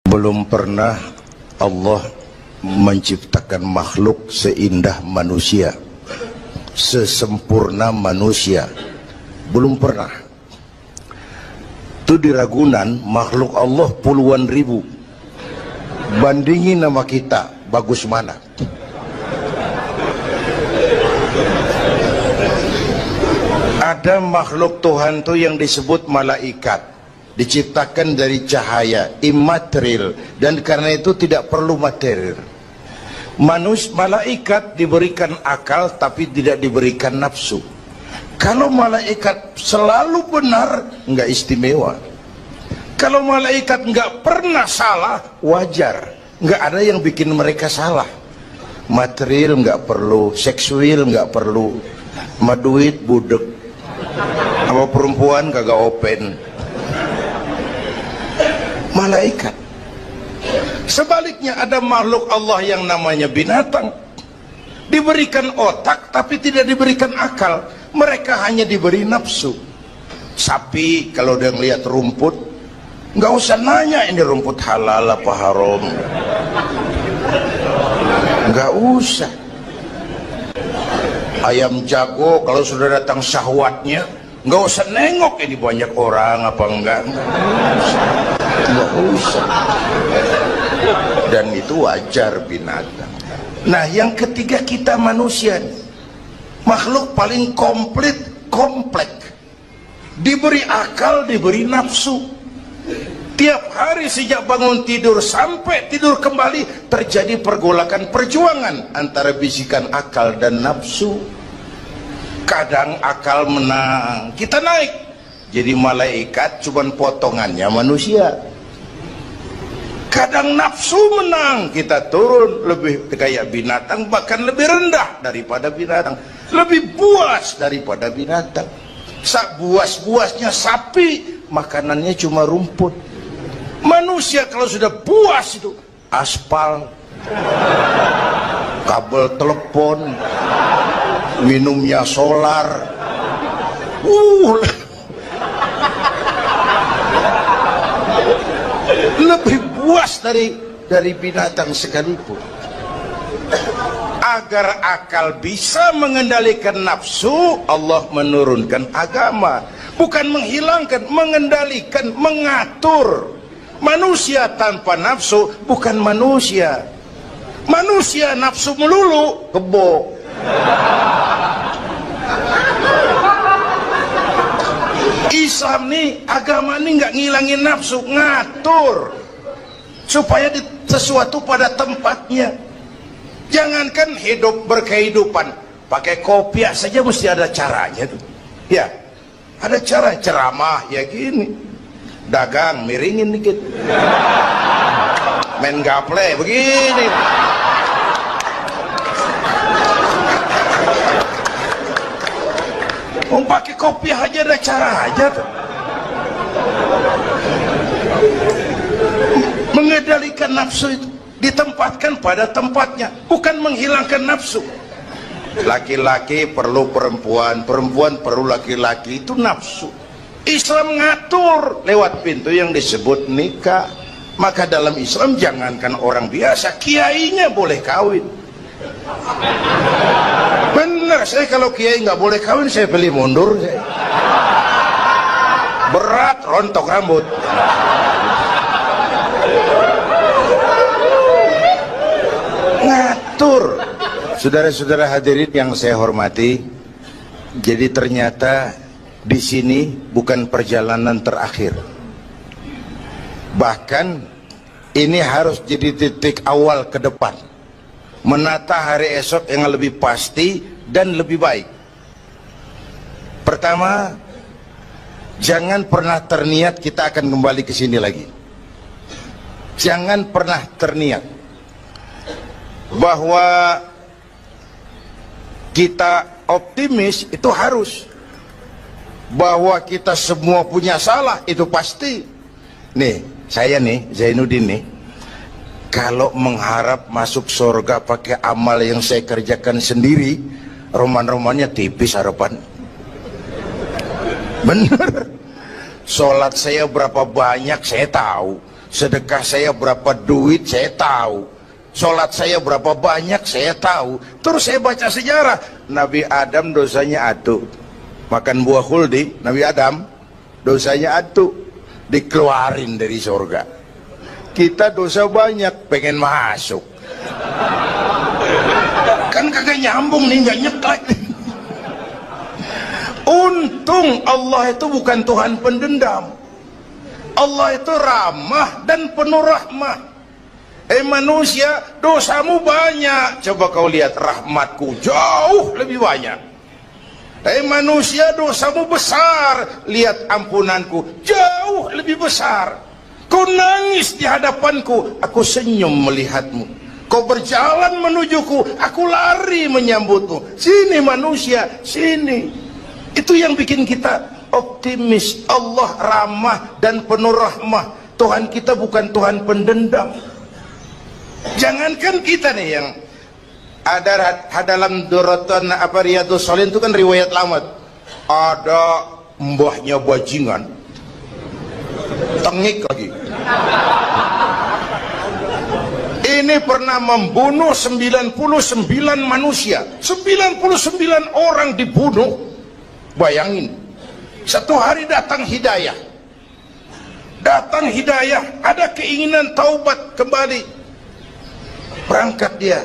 Belum pernah Allah menciptakan makhluk seindah manusia, sesempurna manusia. Belum pernah. Itu di Ragunan makhluk Allah puluhan ribu. Bandingin nama kita, bagus mana? Ada makhluk Tuhan tuh yang disebut malaikat, diciptakan dari cahaya, imaterial, dan karena itu tidak perlu material. Malaikat diberikan akal tapi tidak diberikan nafsu. Kalau malaikat selalu benar, nggak istimewa. Kalau malaikat nggak pernah salah, wajar. Nggak ada yang bikin mereka salah. Material nggak perlu, seksual nggak perlu, sama duit budek, sama perempuan kagak open. Malaikat. Sebaliknya ada makhluk Allah yang namanya binatang, diberikan otak tapi tidak diberikan akal. Mereka hanya diberi nafsu. Sapi kalau dia ngelihat rumput, nggak usah nanya ini rumput halal apa haram, nggak usah. Ayam jago kalau sudah datang syahwatnya, nggak usah nengok ini banyak orang apa enggak, nggak usah. Dan itu wajar binatang. Nah yang ketiga kita manusia, makhluk paling komplek, diberi akal, diberi nafsu. Tiap hari sejak bangun tidur sampai tidur kembali terjadi pergolakan perjuangan antara bisikan akal dan nafsu. Kadang akal menang, kita naik jadi malaikat, cuman potongannya manusia. Kadang nafsu menang, kita turun lebih kayak binatang, bahkan lebih rendah daripada binatang, lebih buas daripada binatang. Buas-buasnya sapi, makanannya cuma rumput. Manusia kalau sudah buas itu aspal, kabel telepon, minumnya solar. Lebih buas dari binatang sekalipun. Agar akal bisa mengendalikan nafsu, Allah menurunkan agama. Bukan menghilangkan, mengendalikan, mengatur. Manusia tanpa nafsu bukan manusia. Manusia nafsu melulu, kebo. Islam nih, agama nih nggak ngilangin nafsu, ngatur supaya sesuatu pada tempatnya. Jangankan hidup berkehidupan, pakai kopiah saja mesti ada caranya tuh. Ya, ada cara ceramah ya gini, dagang miringin dikit, main gaple begini. Pakai kopiah aja ada cara aja tuh. Mengendalikan nafsu itu ditempatkan pada tempatnya, bukan menghilangkan nafsu. Laki-laki perlu perempuan, perempuan perlu laki-laki, itu nafsu. Islam ngatur lewat pintu yang disebut nikah. Maka dalam Islam jangankan orang biasa, kiainya boleh kawin. Benar, saya kalau kiai nggak boleh kawin saya pilih mundur saya. Berat rontok rambut. Ngatur. Saudara-saudara hadirin yang saya hormati, jadi ternyata di sini bukan perjalanan terakhir. Bahkan ini harus jadi titik awal ke depan, menata hari esok yang lebih pasti dan lebih baik. Pertama, jangan pernah terniat kita akan kembali ke sini lagi. Jangan pernah terniat bahwa kita optimis, itu harus. Bahwa kita semua punya salah, itu pasti. Nih, saya nih, Zainuddin nih, kalau mengharap masuk surga pakai amal yang saya kerjakan sendiri, roman-romannya tipis harapan. Bener. Sholat saya berapa banyak saya tahu, sedekah saya berapa duit saya tahu, sholat saya berapa banyak saya tahu. Terus saya baca sejarah, Nabi Adam dosanya atu, makan buah khuldi. Nabi Adam dosanya atu, dikeluarin dari surga. Kita dosa banyak, pengen masuk, kan kagak nyambung nih, nggak nyeklek. Untung Allah itu bukan Tuhan pendendam. Allah itu ramah dan penuh rahmah. Manusia, dosamu banyak, coba kau lihat rahmatku jauh lebih banyak. Manusia, dosamu besar, lihat ampunanku jauh lebih besar. Kau nangis di hadapanku, aku senyum melihatmu. Kau berjalan menujuku, aku lari menyambutmu. Sini manusia, sini. Itu yang bikin kita optimis. Allah ramah dan penuh rahmah. Tuhan kita bukan Tuhan pendendam. Jangankan kita nih yang ada dalam Duratan apa Riyadhus Shalihin itu kan riwayat lama. Ada mbahnya bajingan, tengik lagi. Ini pernah membunuh 99 manusia, 99 orang dibunuh. Bayangin, satu hari datang hidayah, ada keinginan taubat kembali, berangkat dia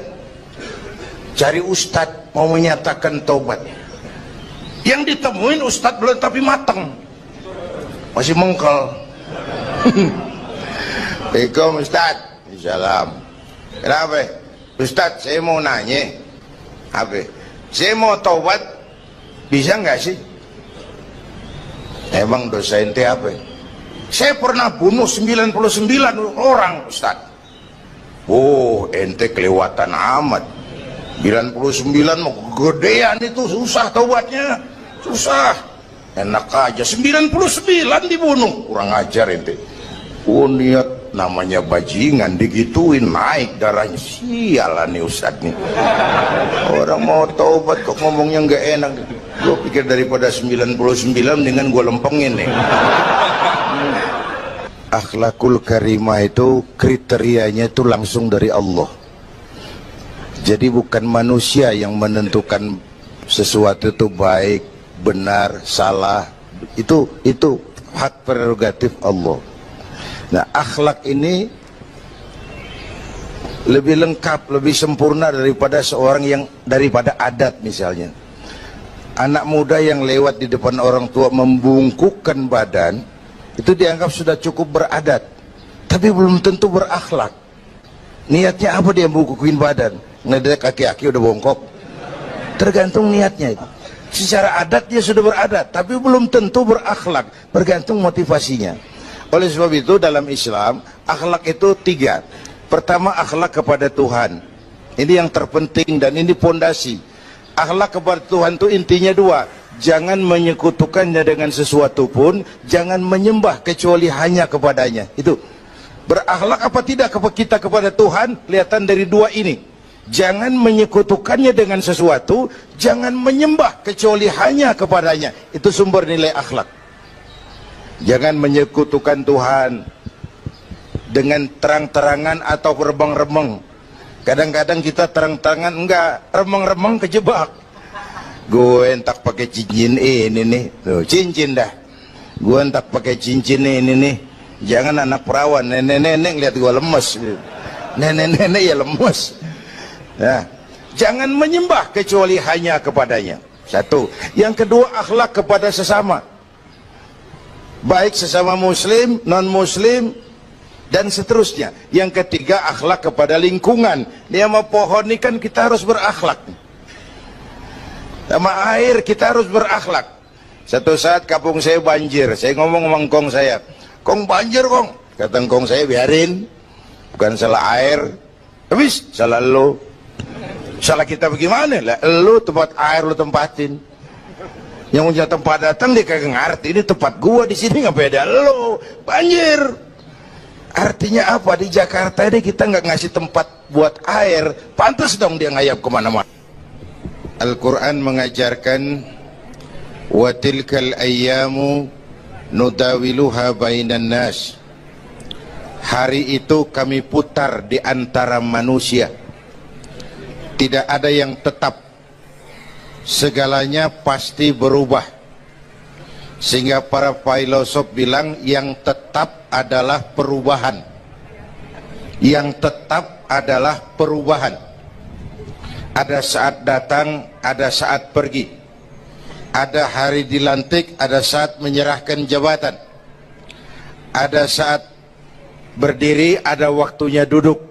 cari ustadz mau menyatakan taubat. Yang ditemuin ustadz belum tapi matang, masih mengkel. Assalamualaikum ustadz. Salam. Kenapa ustadz, saya mau nanya, apa saya mau taubat, bisa nggak sih? Emang dosa ente apa? Saya pernah bunuh 99 orang ustadz. Oh, ente kelewatan amat. 99 mau gedean itu, susah taubatnya, susah. Enak aja 99 dibunuh, kurang ajar ente. Oh, niat namanya bajingan digituin naik darahnya. Sialan nih ustadz nih. Orang mau taubat kok ngomongnya nggak enak. Gue pikir daripada 99 dengan gue lempengin nih. Akhlakul karimah itu kriterianya itu langsung dari Allah. Jadi bukan manusia yang menentukan sesuatu itu baik, benar, salah. Itu hak prerogatif Allah. Nah, akhlak ini lebih lengkap, lebih sempurna daripada daripada adat misalnya. Anak muda yang lewat di depan orang tua membungkukkan badan, itu dianggap sudah cukup beradat, tapi belum tentu berakhlak. Niatnya apa dia bungkukin badan? Ngedek kaki-kaki udah bongkok. Tergantung niatnya itu. Secara adat dia sudah beradat, tapi belum tentu berakhlak, bergantung motivasinya. Oleh sebab itu dalam Islam, akhlak itu 3. Pertama, akhlak kepada Tuhan. Ini yang terpenting dan ini pondasi. Akhlak kepada Tuhan itu intinya 2. Jangan menyekutukannya dengan sesuatu pun, jangan menyembah kecuali hanya kepadanya. Itu. Berakhlak apa tidak kita kepada Tuhan, kelihatan dari 2 ini. Jangan menyekutukannya dengan sesuatu, jangan menyembah kecuali hanya kepadanya. Itu sumber nilai akhlak. Jangan menyekutukan Tuhan dengan terang-terangan atau remeng-remeng. Kadang-kadang kita terang-terangan, enggak, remeng-remeng kejebak. Gue entak pakai cincin ini nih, tuh, cincin dah. Gue entak pakai cincin ini nih. Jangan anak perawan, nenek-nenek lihat gue lemes. Nenek-nenek ya lemes. Nah, jangan menyembah kecuali hanya kepadanya. 1. Yang kedua, akhlak kepada sesama. Baik sesama muslim, non muslim, dan seterusnya. Yang ketiga, akhlak kepada lingkungan. Dia mau pohon ini kan kita harus berakhlak. Sama air kita harus berakhlak. Satu saat kampung saya banjir, saya ngomong sama engkong saya, "Kong banjir kong." Kata engkong saya, "Biarin, bukan salah air." Habis salah lo. Salah kita bagaimana? Lah lo tempat air lo tempatin. Yang punya tempat datang dia kagak ngerti, ini tempat gua di sini nggak beda lo. Banjir. Artinya apa? Di Jakarta ini kita nggak ngasih tempat buat air, pantas dong dia ngayap kemana-mana. Al-Quran mengajarkan, wa tilkal ayyamu nudawiluha bainan nas Hari itu kami putar di antara manusia. Tidak ada yang tetap. Segalanya pasti berubah. Sehingga para filosof bilang yang tetap adalah perubahan. Yang tetap adalah perubahan. Ada saat datang, ada saat pergi. Ada hari dilantik, ada saat menyerahkan jabatan. Ada saat berdiri, ada waktunya duduk.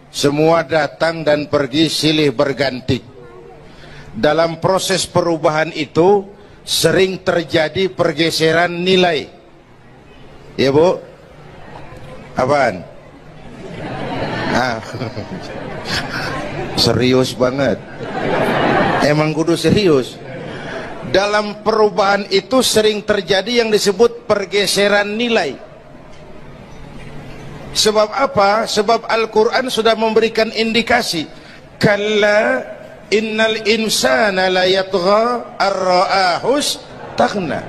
Semua datang dan pergi silih berganti. Dalam proses perubahan itu sering terjadi pergeseran nilai. Ya Bu? Apaan? Serius banget. Emang kudu serius. Dalam perubahan itu sering terjadi yang disebut pergeseran nilai. Sebab apa? Sebab Al-Quran sudah memberikan indikasi. Kalla innal insana la yatgha ar-ra'ahus taghna.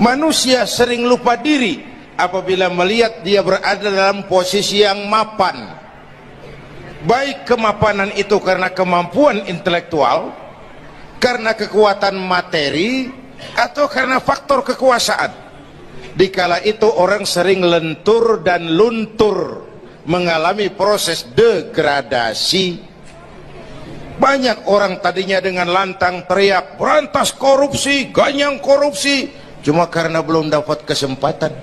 Manusia sering lupa diri apabila melihat dia berada dalam posisi yang mapan. Baik kemapanan itu karena kemampuan intelektual, karena kekuatan materi, atau karena faktor kekuasaan. Dikala itu orang sering lentur dan luntur, mengalami proses degradasi. Banyak orang tadinya dengan lantang teriak berantas korupsi, ganyang korupsi, cuma karena belum dapat kesempatan.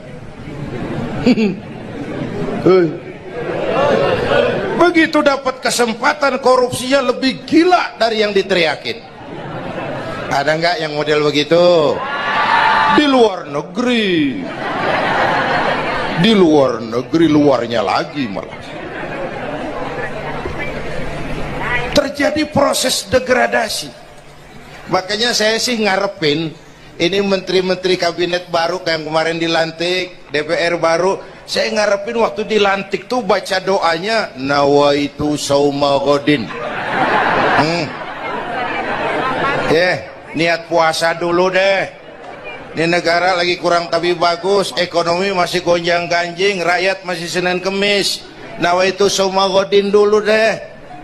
Begitu dapat kesempatan, korupsinya lebih gila dari yang diteriakin. Ada nggak yang model begitu? Di luar negeri. Di luar negeri, luarnya lagi malah. Terjadi proses degradasi. Makanya saya sih ngarepin ini menteri-menteri kabinet baru kayak yang kemarin dilantik, DPR baru, saya ngarepin waktu dilantik tuh baca doanya nawaitu sauma godin. Niat puasa dulu deh. Ini negara lagi kurang tapi bagus, ekonomi masih gonjang ganjing, rakyat masih Senin Kemis. Nawaitu sauma godin dulu deh.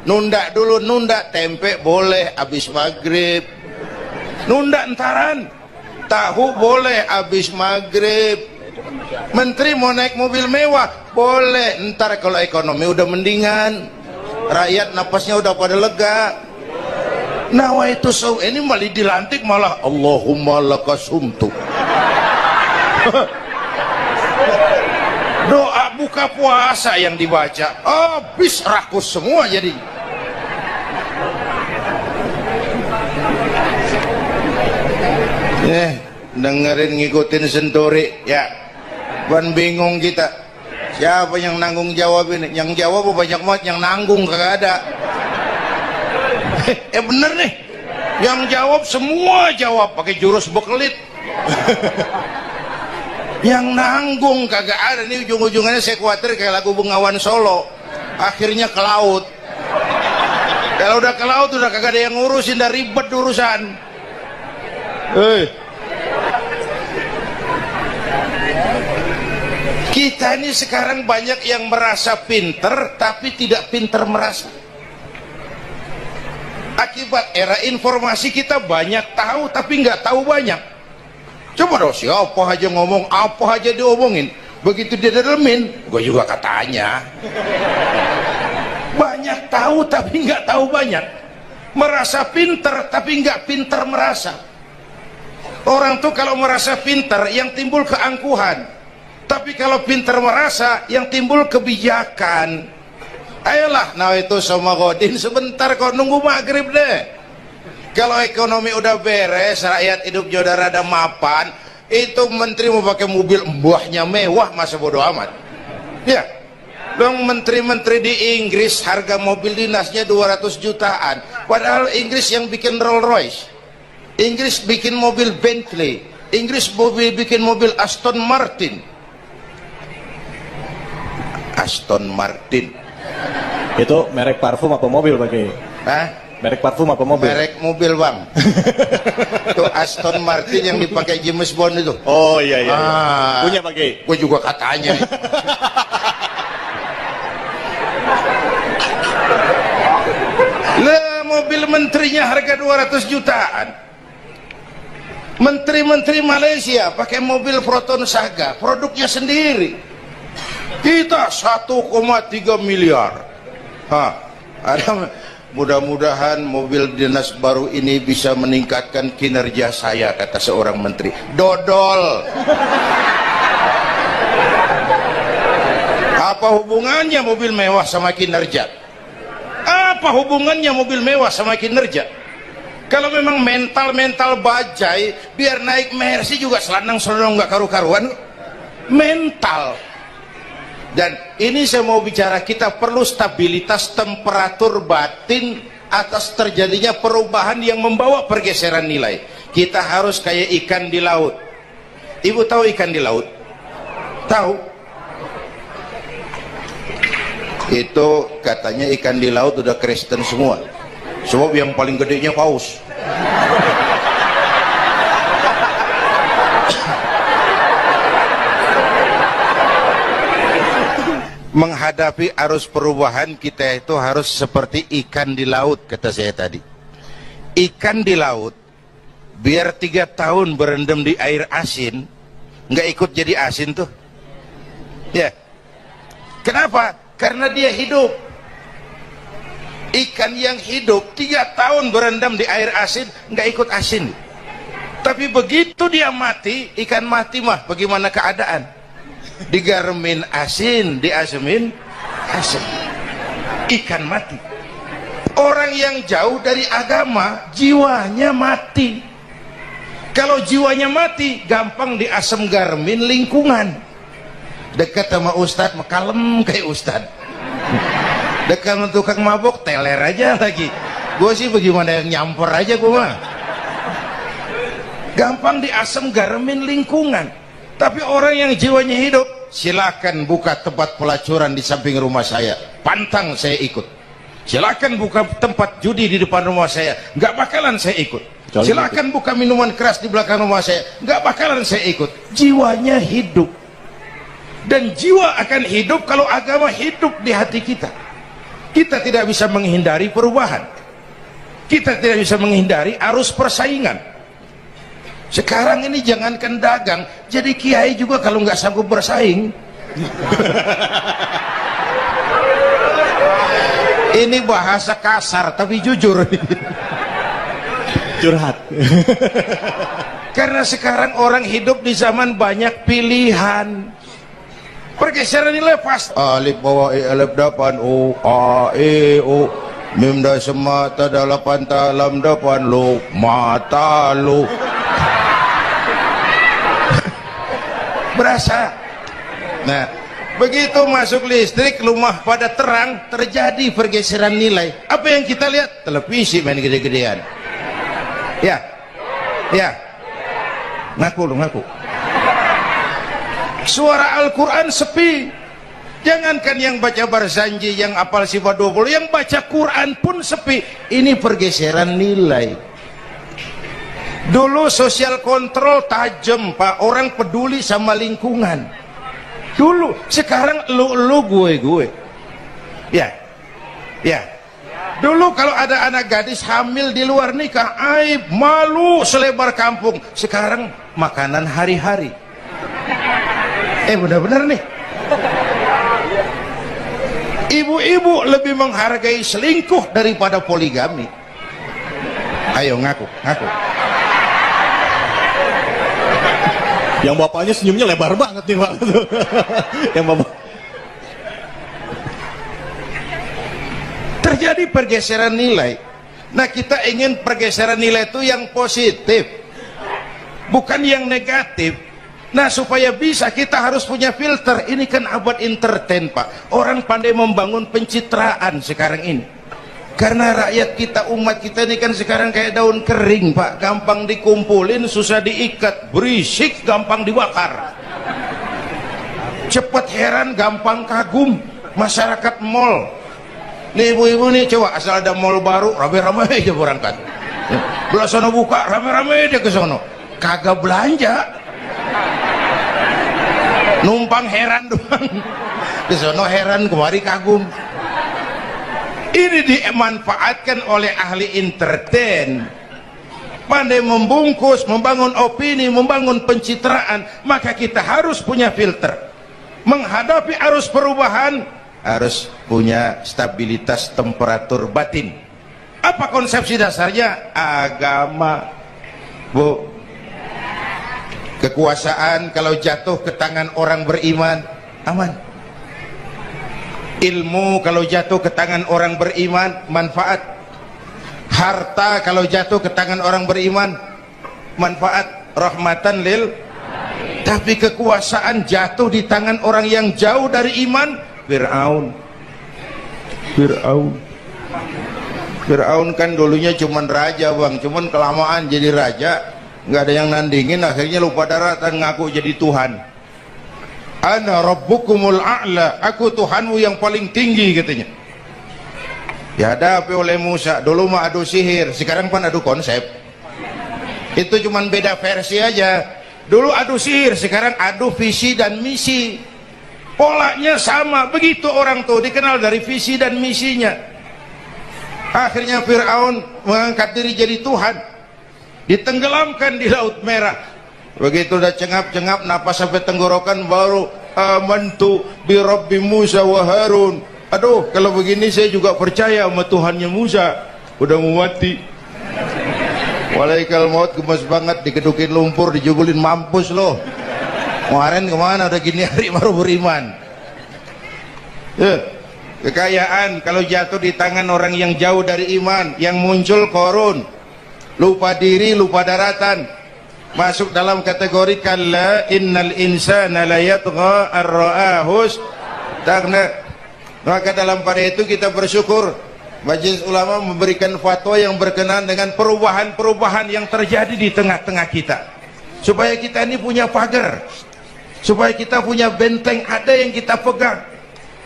Nunda dulu, nunda tempe boleh habis maghrib. Nunda entaran. Tahu boleh habis maghrib. Menteri mau naik mobil mewah boleh, ntar kalau ekonomi udah mendingan, rakyat napasnya udah pada lega. Nawaitu saum ini malah dilantik malah Allahumma lakasumtu. Doa buka puasa yang dibaca habis rakus semua jadi. Dengerin ngikutin senturi ya. Ban bingung kita. Siapa yang nanggung jawab ini? Yang jawab banyak banget, yang nanggung kagak ada. Bener nih. Yang jawab semua jawab pakai jurus bekelit. Yang nanggung kagak ada. Nih ujung-ujungnya saya khawatir kayak lagu Bengawan Solo. Akhirnya ke laut. Kalau udah ke laut udah kagak ada yang ngurusin, udah ribet urusan. Kita ini sekarang banyak yang merasa pinter tapi tidak pinter merasa. Akibat era informasi kita banyak tahu tapi nggak tahu banyak. Coba dong, siapa aja ngomong apa aja diomongin, begitu dia dalemin gue juga katanya. Banyak tahu tapi nggak tahu banyak. Merasa pinter tapi nggak pinter merasa. Orang tuh kalau merasa pinter yang timbul keangkuhan. Tapi kalau pinter merasa yang timbul kebijakan. Ayolah, nah itu sama godin sebentar kok, nunggu maghrib deh. Kalau ekonomi udah beres, rakyat hidup jodoh rada mapan, itu menteri mau pakai mobil mbahnya mewah, masa bodo amat. Ya, dong menteri-menteri di Inggris harga mobil dinasnya 200 jutaan. Padahal Inggris yang bikin Rolls Royce, Inggris bikin mobil Bentley, Inggris bikin mobil Aston Martin. Aston Martin itu merek parfum apa mobil pakai? Hah? Merek parfum apa mobil? Merek mobil bang. Itu Aston Martin yang dipakai James Bond itu. Oh iya iya, punya pakai? Gue juga katanya. mobil menterinya harga 200 jutaan. Menteri-menteri Malaysia pakai mobil Proton Saga, produknya sendiri. Kita 1,3 miliar. Mudah-mudahan mobil dinas baru ini bisa meningkatkan kinerja saya, kata seorang menteri. Dodol. Apa hubungannya mobil mewah sama kinerja? Apa hubungannya mobil mewah sama kinerja? Kalau memang mental bajai, biar naik Mercy juga selandang-selandang nggak karu-karuan. Mental. Dan ini saya mau bicara, kita perlu stabilitas temperatur batin atas terjadinya perubahan yang membawa pergeseran nilai. Kita harus kayak ikan di laut. Ibu tahu ikan di laut? Tahu? Itu katanya ikan di laut udah Kristen semua. Sebab yang paling gedenya paus. Menghadapi arus perubahan kita itu harus seperti ikan di laut, kata saya tadi. Ikan di laut biar 3 tahun berendam di air asin, nggak ikut jadi asin tuh. Ya. Kenapa? Karena dia hidup. Ikan yang hidup 3 tahun berendam di air asin nggak ikut asin. Tapi begitu dia mati, ikan mati mah bagaimana keadaan? Digaremin asin, diasemin asin. Ikan mati. Orang yang jauh dari agama, jiwanya mati. Kalau jiwanya mati, gampang diasem garemin lingkungan. Dekat sama ustad, kalem kayak ustad. Dekat sama tukang mabok, teler aja lagi. Gue sih bagaimana yang nyamper aja gue mah. Gampang diasem garemin lingkungan. Tapi orang yang jiwanya hidup, silakan buka tempat pelacuran di samping rumah saya, pantang saya ikut. Silakan buka tempat judi di depan rumah saya, nggak bakalan saya ikut. Silakan buka minuman keras di belakang rumah saya, nggak bakalan saya ikut. Jiwanya hidup. Dan jiwa akan hidup kalau agama hidup di hati kita. Kita tidak bisa menghindari perubahan. Kita tidak bisa menghindari arus persaingan. Sekarang ini jangankan dagang, jadi kiai juga kalau nggak sanggup bersaing. Ini bahasa kasar tapi jujur. Curhat. Karena sekarang orang hidup di zaman banyak pilihan. Pergeseran nilai pas. Alif bawah e alif dapan o a e o mim da semata dalapan talam dapan lo mata lo. Berasa. Nah, begitu masuk listrik, rumah pada terang, terjadi pergeseran nilai. Apa yang kita lihat? Televisi main gede-gedean. Ya, ya, ngaku lu ngaku. Suara Al-Quran sepi. Jangankan yang baca Barzanji, yang apal sifat 20, yang baca Quran pun sepi. Ini pergeseran nilai. Dulu sosial kontrol tajam, Pak. Orang peduli sama lingkungan. Dulu, sekarang lu gue. Ya. Ya. Dulu kalau ada anak gadis hamil di luar nikah, aib, malu selebar kampung. Sekarang makanan hari-hari. Benar-benar nih. Ibu-ibu lebih menghargai selingkuh daripada poligami. Ayo ngaku. Yang bapaknya senyumnya lebar banget nih Pak. Yang bapak. Terjadi pergeseran nilai. Nah, kita ingin pergeseran nilai itu yang positif, bukan yang negatif. Nah, supaya bisa kita harus punya filter. Ini kan abad entertain, Pak. Orang pandai membangun pencitraan sekarang ini. Karena rakyat kita, umat kita ini kan sekarang kayak daun kering, Pak. Gampang dikumpulin, susah diikat. Berisik, gampang dibakar. Cepat heran, gampang kagum. Masyarakat mall. Nih ibu-ibu nih, coba asal ada mall baru, rame-rame aja berangkat. Belah sono buka, rame-rame aja ke sono. Kagak belanja. Numpang heran doang. Ke sono heran, kemari kagum. Ini dimanfaatkan oleh ahli entertain, pandai membungkus, membangun opini, membangun pencitraan. Maka kita harus punya filter. Menghadapi arus perubahan harus punya stabilitas temperatur batin. Apa konsepsi dasarnya? Agama, Bu. Kekuasaan kalau jatuh ke tangan orang beriman, aman. Ilmu kalau jatuh ke tangan orang beriman, manfaat. Harta kalau jatuh ke tangan orang beriman, manfaat. Rahmatan lil. Tapi kekuasaan jatuh di tangan orang yang jauh dari iman, Fir'aun kan dulunya cuman raja, Bang, cuman kelamaan jadi raja, nggak ada yang nandingin, akhirnya lupa daratan, ngaku jadi Tuhan. Ana rabbukumul a'la, aku Tuhanmu yang paling tinggi, katanya. Dihadapi oleh Musa. Dulu mah adu sihir, sekarang kan adu konsep. Itu cuman beda versi aja. Dulu adu sihir, sekarang adu visi dan misi. Polanya sama. Begitu orang tuh dikenal dari visi dan misinya. Akhirnya Fir'aun mengangkat diri jadi Tuhan, ditenggelamkan di Laut Merah. Begitu udah cengap-cengap napas sampai tenggorokan, baru amantu bi Rabbi Musa wa Harun. Aduh, kalau begini saya juga percaya sama Tuhannya Musa. Udah mau mati, walaikal maut, gemes banget, dikedukin lumpur, dijubulin, mampus loh. Kemarin kemana udah gini hari baru beriman. Kekayaan kalau jatuh di tangan orang yang jauh dari iman, yang muncul korun, lupa diri, lupa daratan, masuk dalam kategori kalla innal insana la yatgha ar-ra'ahus taghna. Maka dalam pada itu kita bersyukur Majelis Ulama memberikan fatwa yang berkenaan dengan perubahan-perubahan yang terjadi di tengah-tengah kita, supaya kita ini punya pagar, supaya kita punya benteng ada yang kita pegang.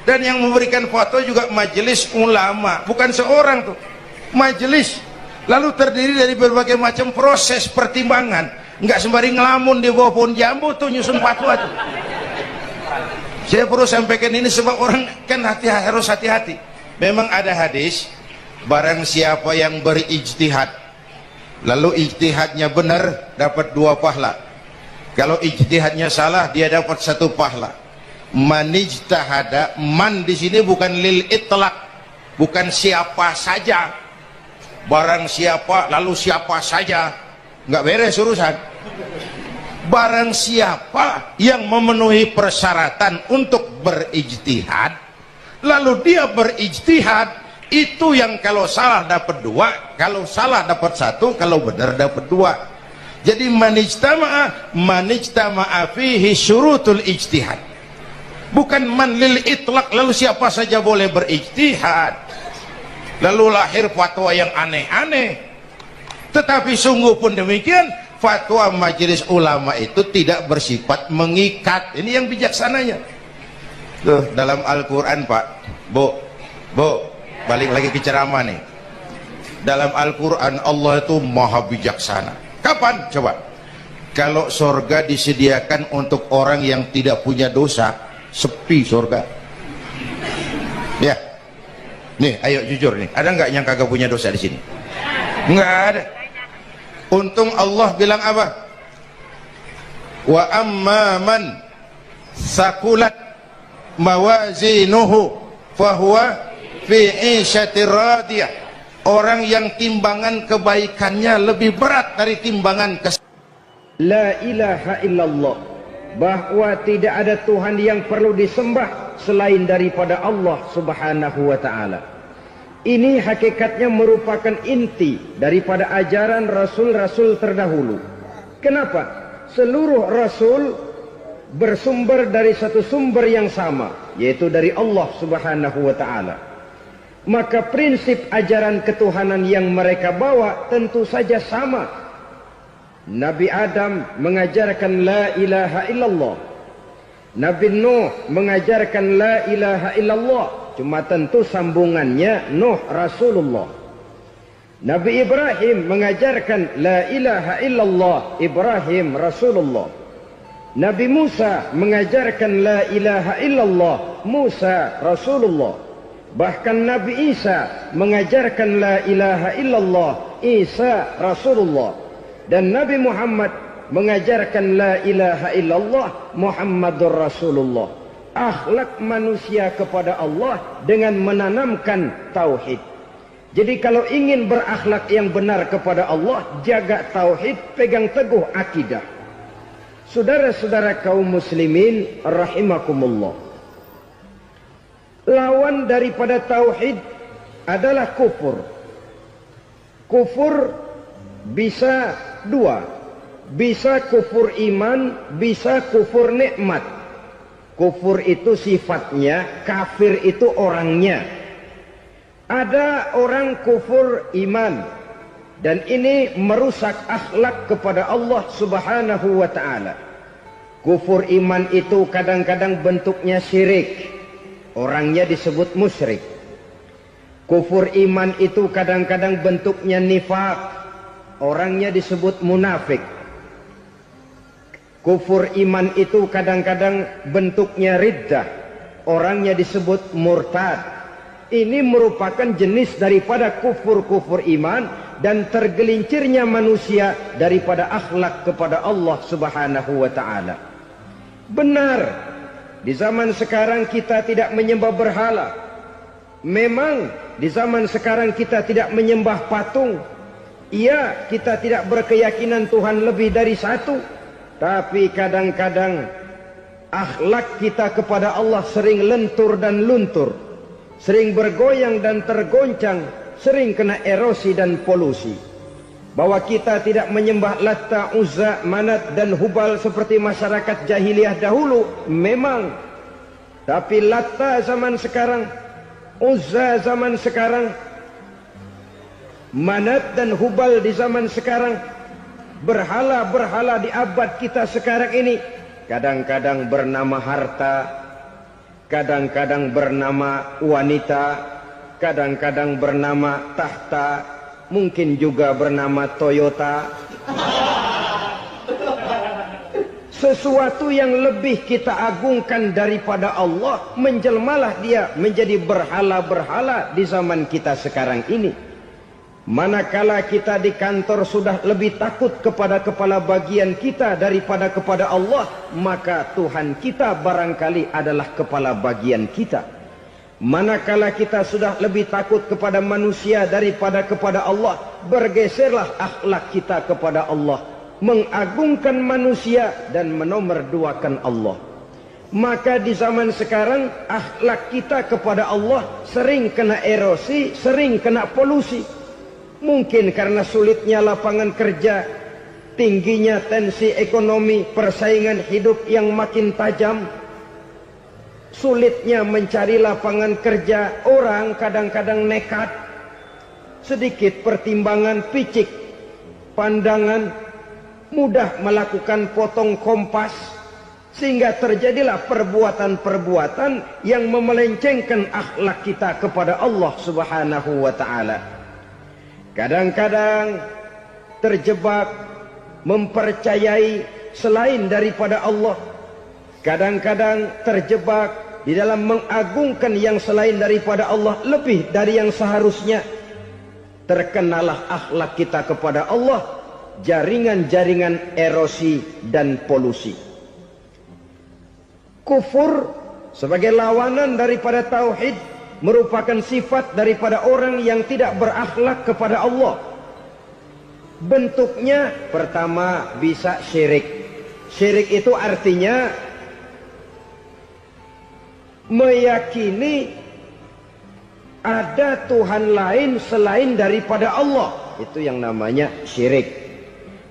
Dan yang memberikan fatwa juga Majelis Ulama, bukan seorang tuh, majelis, lalu terdiri dari berbagai macam proses pertimbangan. Nggak sembari ngelamun di bawah pohon jambu tuh nyusun fatwa tuh. Saya perlu sampaikan ini sebab orang kan harus hati-hati. Memang ada hadis, barang siapa yang berijtihad lalu ijtihadnya benar dapat 2 pahala. Kalau ijtihadnya salah dia dapat 1 pahala. Man ijtahada, man di sini bukan lil itlaq, bukan siapa saja. Barang siapa lalu siapa saja, nggak beres urusan. Barang siapa yang memenuhi persyaratan untuk berijtihad, lalu dia berijtihad, itu yang kalau salah dapat 2, kalau salah dapat 1, kalau benar dapat 2. Jadi manijtama'a fihi syurutul ijtihad, bukan man lil itlaq, lalu siapa saja boleh berijtihad, lalu lahir fatwa yang aneh-aneh. Tetapi sungguh pun demikian, fatwa Majelis Ulama itu tidak bersifat mengikat. Ini yang bijaksananya. Tuh, dalam Al-Quran, Pak, Bu, balik lagi ke ceramah nih. Dalam Al-Quran Allah itu maha bijaksana. Kapan? Coba. Kalau surga disediakan untuk orang yang tidak punya dosa, sepi surga. Ya. Nih, ayo jujur nih. Ada nggak yang kagak punya dosa di sini? Nggak ada. Untung Allah bilang apa? Wa amma man sakulat mawazinuhu fahuwa fi 'isyatir radiyah. Orang yang timbangan kebaikannya lebih berat dari timbangan La ilaha illallah, bahwa tidak ada Tuhan yang perlu disembah selain daripada Allah Subhanahu wa ta'ala. Ini hakikatnya merupakan inti daripada ajaran rasul-rasul terdahulu. Kenapa? Seluruh rasul bersumber dari satu sumber yang sama, yaitu dari Allah Subhanahu wa ta'ala. Maka prinsip ajaran ketuhanan yang mereka bawa tentu saja sama. Nabi Adam mengajarkan la ilaha illallah, Nabi Nuh mengajarkan la ilaha illallah, cuma tentu sambungannya Nuh Rasulullah. Nabi Ibrahim mengajarkan la ilaha illallah, Ibrahim Rasulullah. Nabi Musa mengajarkan la ilaha illallah, Musa Rasulullah. Bahkan Nabi Isa mengajarkan la ilaha illallah, Isa Rasulullah. Dan Nabi Muhammad mengajarkan la ilaha illallah, Muhammadur Rasulullah. Akhlak manusia kepada Allah dengan menanamkan tauhid. Jadi kalau ingin berakhlak yang benar kepada Allah, jaga tauhid, pegang teguh akidah. Saudara-saudara kaum muslimin rahimakumullah. Lawan daripada tauhid adalah kufur. Kufur bisa dua. Bisa kufur iman, bisa kufur nikmat. Kufur itu sifatnya, kafir itu orangnya. Ada orang kufur iman, dan ini merusak akhlak kepada Allah Subhanahu wa ta'ala. Kufur iman itu kadang-kadang bentuknya syirik, orangnya disebut musyrik. Kufur iman itu kadang-kadang bentuknya nifak, orangnya disebut munafik. Kufur iman itu kadang-kadang bentuknya riddah, orangnya disebut murtad. Ini merupakan jenis daripada kufur-kufur iman dan tergelincirnya manusia daripada akhlak kepada Allah Subhanahu wa ta'ala. Benar, di zaman sekarang kita tidak menyembah berhala. Memang di zaman sekarang kita tidak menyembah patung. Iya, kita tidak berkeyakinan Tuhan lebih dari satu. Tapi kadang-kadang akhlak kita kepada Allah sering lentur dan luntur, sering bergoyang dan tergoncang, sering kena erosi dan polusi. Bahwa kita tidak menyembah Latta, Uzza, Manat dan Hubal seperti masyarakat jahiliyah dahulu, memang. Tapi Latta zaman sekarang, Uzza zaman sekarang, Manat dan Hubal di zaman sekarang, berhala-berhala di abad kita sekarang ini, kadang-kadang bernama harta, kadang-kadang bernama wanita, kadang-kadang bernama tahta, mungkin juga bernama Toyota. Sesuatu yang lebih kita agungkan daripada Allah, menjelmalah dia menjadi berhala-berhala di zaman kita sekarang ini. Manakala kita di kantor sudah lebih takut kepada kepala bagian kita daripada kepada Allah, maka Tuhan kita barangkali adalah kepala bagian kita. Manakala kita sudah lebih takut kepada manusia daripada kepada Allah, bergeserlah akhlak kita kepada Allah, mengagungkan manusia dan menomorduakan Allah. Maka di zaman sekarang akhlak kita kepada Allah sering kena erosi, sering kena polusi. Mungkin karena sulitnya lapangan kerja, tingginya tensi ekonomi, persaingan hidup yang makin tajam, sulitnya mencari lapangan kerja, orang kadang-kadang nekat, sedikit pertimbangan, picik pandangan, mudah melakukan potong kompas, sehingga terjadilah perbuatan-perbuatan yang memelencengkan akhlak kita kepada Allah Subhanahu wa ta'ala. Kadang-kadang terjebak mempercayai selain daripada Allah. Kadang-kadang terjebak di dalam mengagungkan yang selain daripada Allah lebih dari yang seharusnya. Terkenalah akhlak kita kepada Allah, jaringan-jaringan erosi dan polusi. Kufur sebagai lawanan daripada tauhid merupakan sifat daripada orang yang tidak berakhlak kepada Allah. Bentuknya pertama bisa syirik. Syirik itu artinya meyakini ada Tuhan lain selain daripada Allah. Itu yang namanya syirik.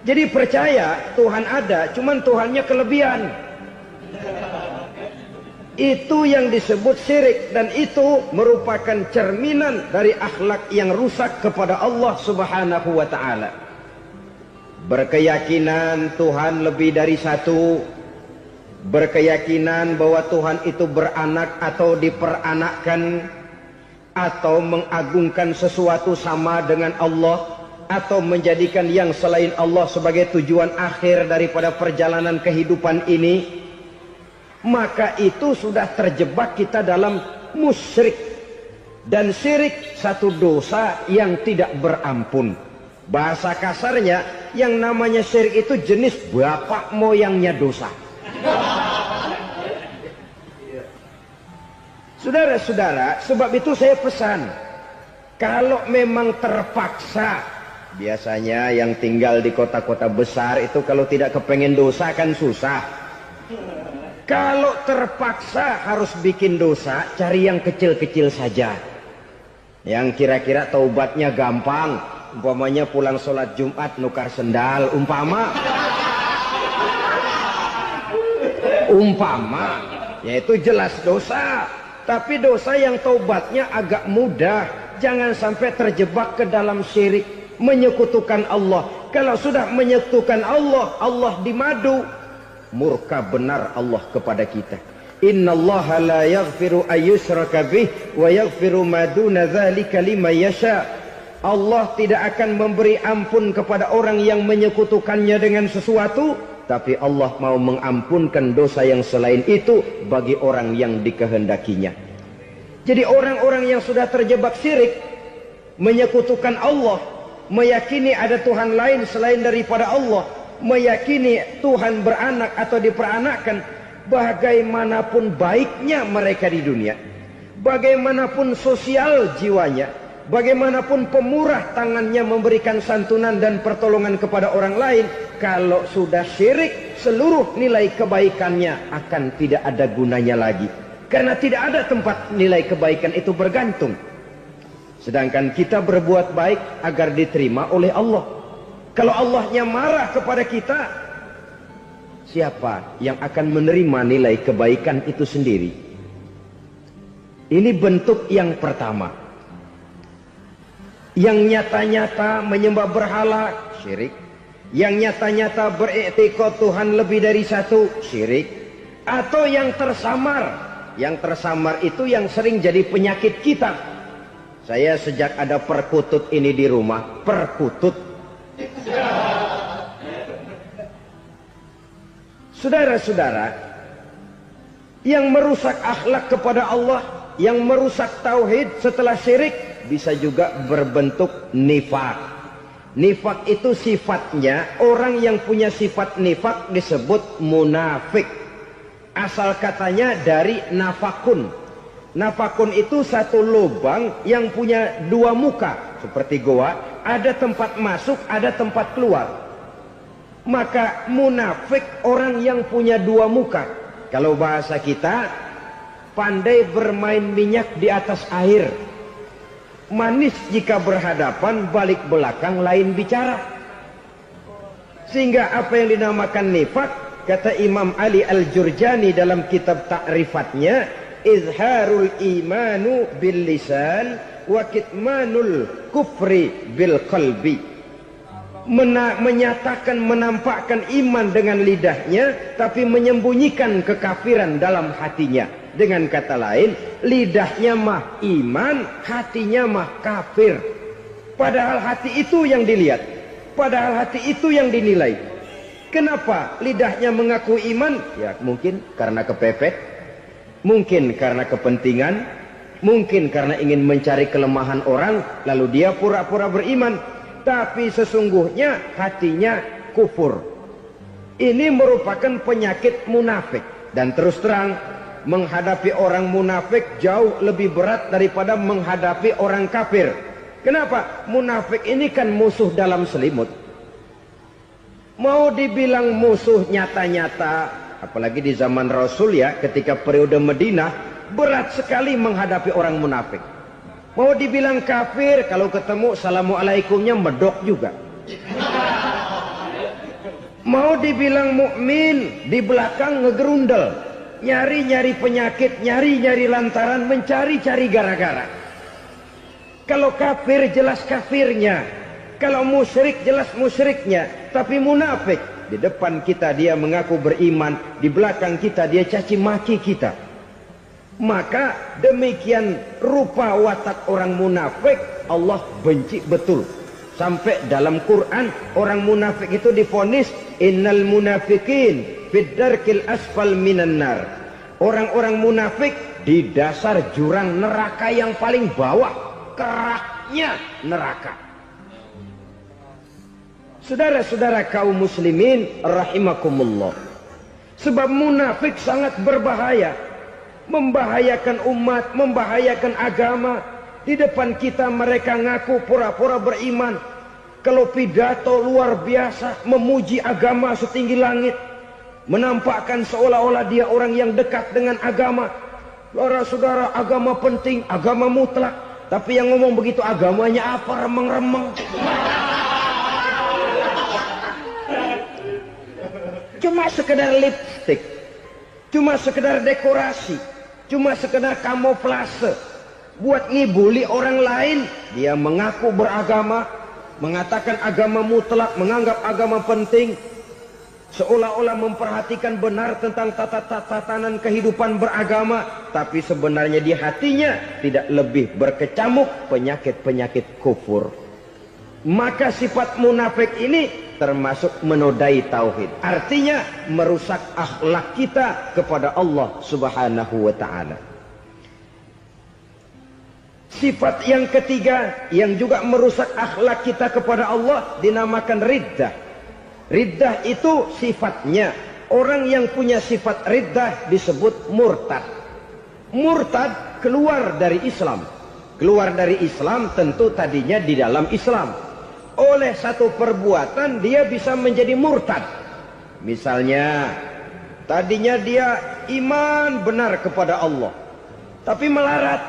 Jadi percaya Tuhan ada, cuman Tuhannya kelebihan. Itu yang disebut syirik, dan itu merupakan cerminan dari akhlak yang rusak kepada Allah Subhanahu wa ta'ala. Berkeyakinan Tuhan lebih dari satu, berkeyakinan bahwa Tuhan itu beranak atau diperanakkan, atau mengagungkan sesuatu sama dengan Allah, atau menjadikan yang selain Allah sebagai tujuan akhir daripada perjalanan kehidupan ini, maka itu sudah terjebak kita dalam musyrik. Dan syirik satu dosa yang tidak berampun. Bahasa kasarnya, yang namanya syirik itu jenis bapak moyangnya dosa. Saudara-saudara, sebab itu saya pesan, kalau memang terpaksa, biasanya yang tinggal di kota-kota besar itu kalau tidak kepengen dosa kan susah. Kalau terpaksa harus bikin dosa, cari yang kecil-kecil saja. Yang kira-kira taubatnya gampang, umpamanya pulang sholat Jumat nukar sendal, umpama, yaitu jelas dosa. Tapi dosa yang taubatnya agak mudah. Jangan sampai terjebak ke dalam syirik, menyekutukan Allah. Kalau sudah menyekutukan Allah, Allah dimadu, murka benar Allah kepada kita. Innallaha la yaghfiru ayyushraka bih wa yaghfiru ma duna dzalika liman yasha. Allah tidak akan memberi ampun kepada orang yang menyekutukannya dengan sesuatu, tapi Allah mau mengampunkan dosa yang selain itu bagi orang yang dikehendakinya. Jadi orang-orang yang sudah terjebak syirik, menyekutukan Allah, meyakini ada Tuhan lain selain daripada Allah, meyakini Tuhan beranak atau diperanakkan, bagaimanapun baiknya mereka di dunia, bagaimanapun sosial jiwanya, bagaimanapun pemurah tangannya memberikan santunan dan pertolongan kepada orang lain, kalau sudah syirik, seluruh nilai kebaikannya akan tidak ada gunanya lagi. Karena tidak ada tempat nilai kebaikan itu bergantung. Sedangkan kita berbuat baik agar diterima oleh Allah. Kalau Allahnya marah kepada kita, siapa yang akan menerima nilai kebaikan itu sendiri? Ini bentuk yang pertama. Yang nyata-nyata menyembah berhala, syirik. Yang nyata-nyata beriktikad Tuhan lebih dari satu, syirik. Atau yang tersamar. Yang tersamar itu yang sering jadi penyakit kita. Saya sejak ada perkutut ini di rumah, perkutut. Saudara-saudara, yang merusak akhlak kepada Allah, yang merusak tauhid setelah syirik, bisa juga berbentuk nifak. Nifak itu sifatnya, orang yang punya sifat nifak disebut munafik. Asal katanya dari nafakun. Nafakun itu satu lubang yang punya dua muka, seperti goa, ada tempat masuk, ada tempat keluar. Maka munafik orang yang punya dua muka. Kalau bahasa kita, pandai bermain minyak di atas air. Manis jika berhadapan, balik belakang lain bicara. Sehingga apa yang dinamakan nifak, kata Imam Ali Al-Jurjani dalam kitab ta'rifatnya, izharul imanu bil lisan wa kitmanul kufri bil qalbi. Menyatakan, menampakkan iman dengan lidahnya, tapi menyembunyikan kekafiran dalam hatinya. Dengan kata lain, lidahnya mah iman, hatinya mah kafir. Padahal hati itu yang dilihat, padahal hati itu yang dinilai. Kenapa lidahnya mengaku iman? Ya mungkin karena kepepet, mungkin karena kepentingan, mungkin karena ingin mencari kelemahan orang, lalu dia pura-pura beriman. Tapi sesungguhnya hatinya kufur. Ini merupakan penyakit munafik. Dan terus terang, menghadapi orang munafik jauh lebih berat daripada menghadapi orang kafir. Kenapa? Munafik ini kan musuh dalam selimut. Mau dibilang musuh nyata-nyata, apalagi di zaman Rasul ya, ketika periode Madinah, berat sekali menghadapi orang munafik. Mau dibilang kafir, kalau ketemu assalamualaikumnya medok juga. Mau dibilang mukmin, di belakang ngegerundel, nyari-nyari penyakit, nyari-nyari lantaran, mencari-cari gara-gara. Kalau kafir jelas kafirnya, kalau musyrik jelas musyriknya. Tapi munafik, di depan kita dia mengaku beriman, di belakang kita dia caci maki kita. Maka demikian rupa watak orang munafik, Allah benci betul. Sampai dalam Quran orang munafik itu divonis innal munafiqin fid darkil asfal minan nar. Orang-orang munafik di dasar jurang neraka yang paling bawah, keraknya neraka. Saudara-saudara kaum muslimin rahimakumullah, sebab munafik sangat berbahaya, membahayakan umat, membahayakan agama. Di depan kita mereka ngaku pura-pura beriman, kalau pidato luar biasa, memuji agama setinggi langit, menampakkan seolah-olah dia orang yang dekat dengan agama. Saudara-saudara, agama penting, agama mutlak, tapi yang ngomong begitu agamanya apa? Remeng-remeng. Cuma sekedar lipstick, cuma sekedar dekorasi, cuma sekedar kamuflase, buat ngibuli orang lain. Dia mengaku beragama, mengatakan agama mutlak, menganggap agama penting, seolah-olah memperhatikan benar tentang tatanan kehidupan beragama, tapi sebenarnya di hatinya tidak lebih berkecamuk penyakit-penyakit kufur. Maka sifat munafik ini termasuk menodai tauhid, artinya merusak akhlak kita kepada Allah Subhanahu wa ta'ala. Sifat yang ketiga yang juga merusak akhlak kita kepada Allah dinamakan riddah. Riddah itu sifatnya, orang yang punya sifat riddah disebut murtad. Murtad keluar dari Islam. Keluar dari Islam tentu tadinya di dalam Islam. Oleh satu perbuatan dia bisa menjadi murtad. Misalnya tadinya dia iman benar kepada Allah, tapi melarat.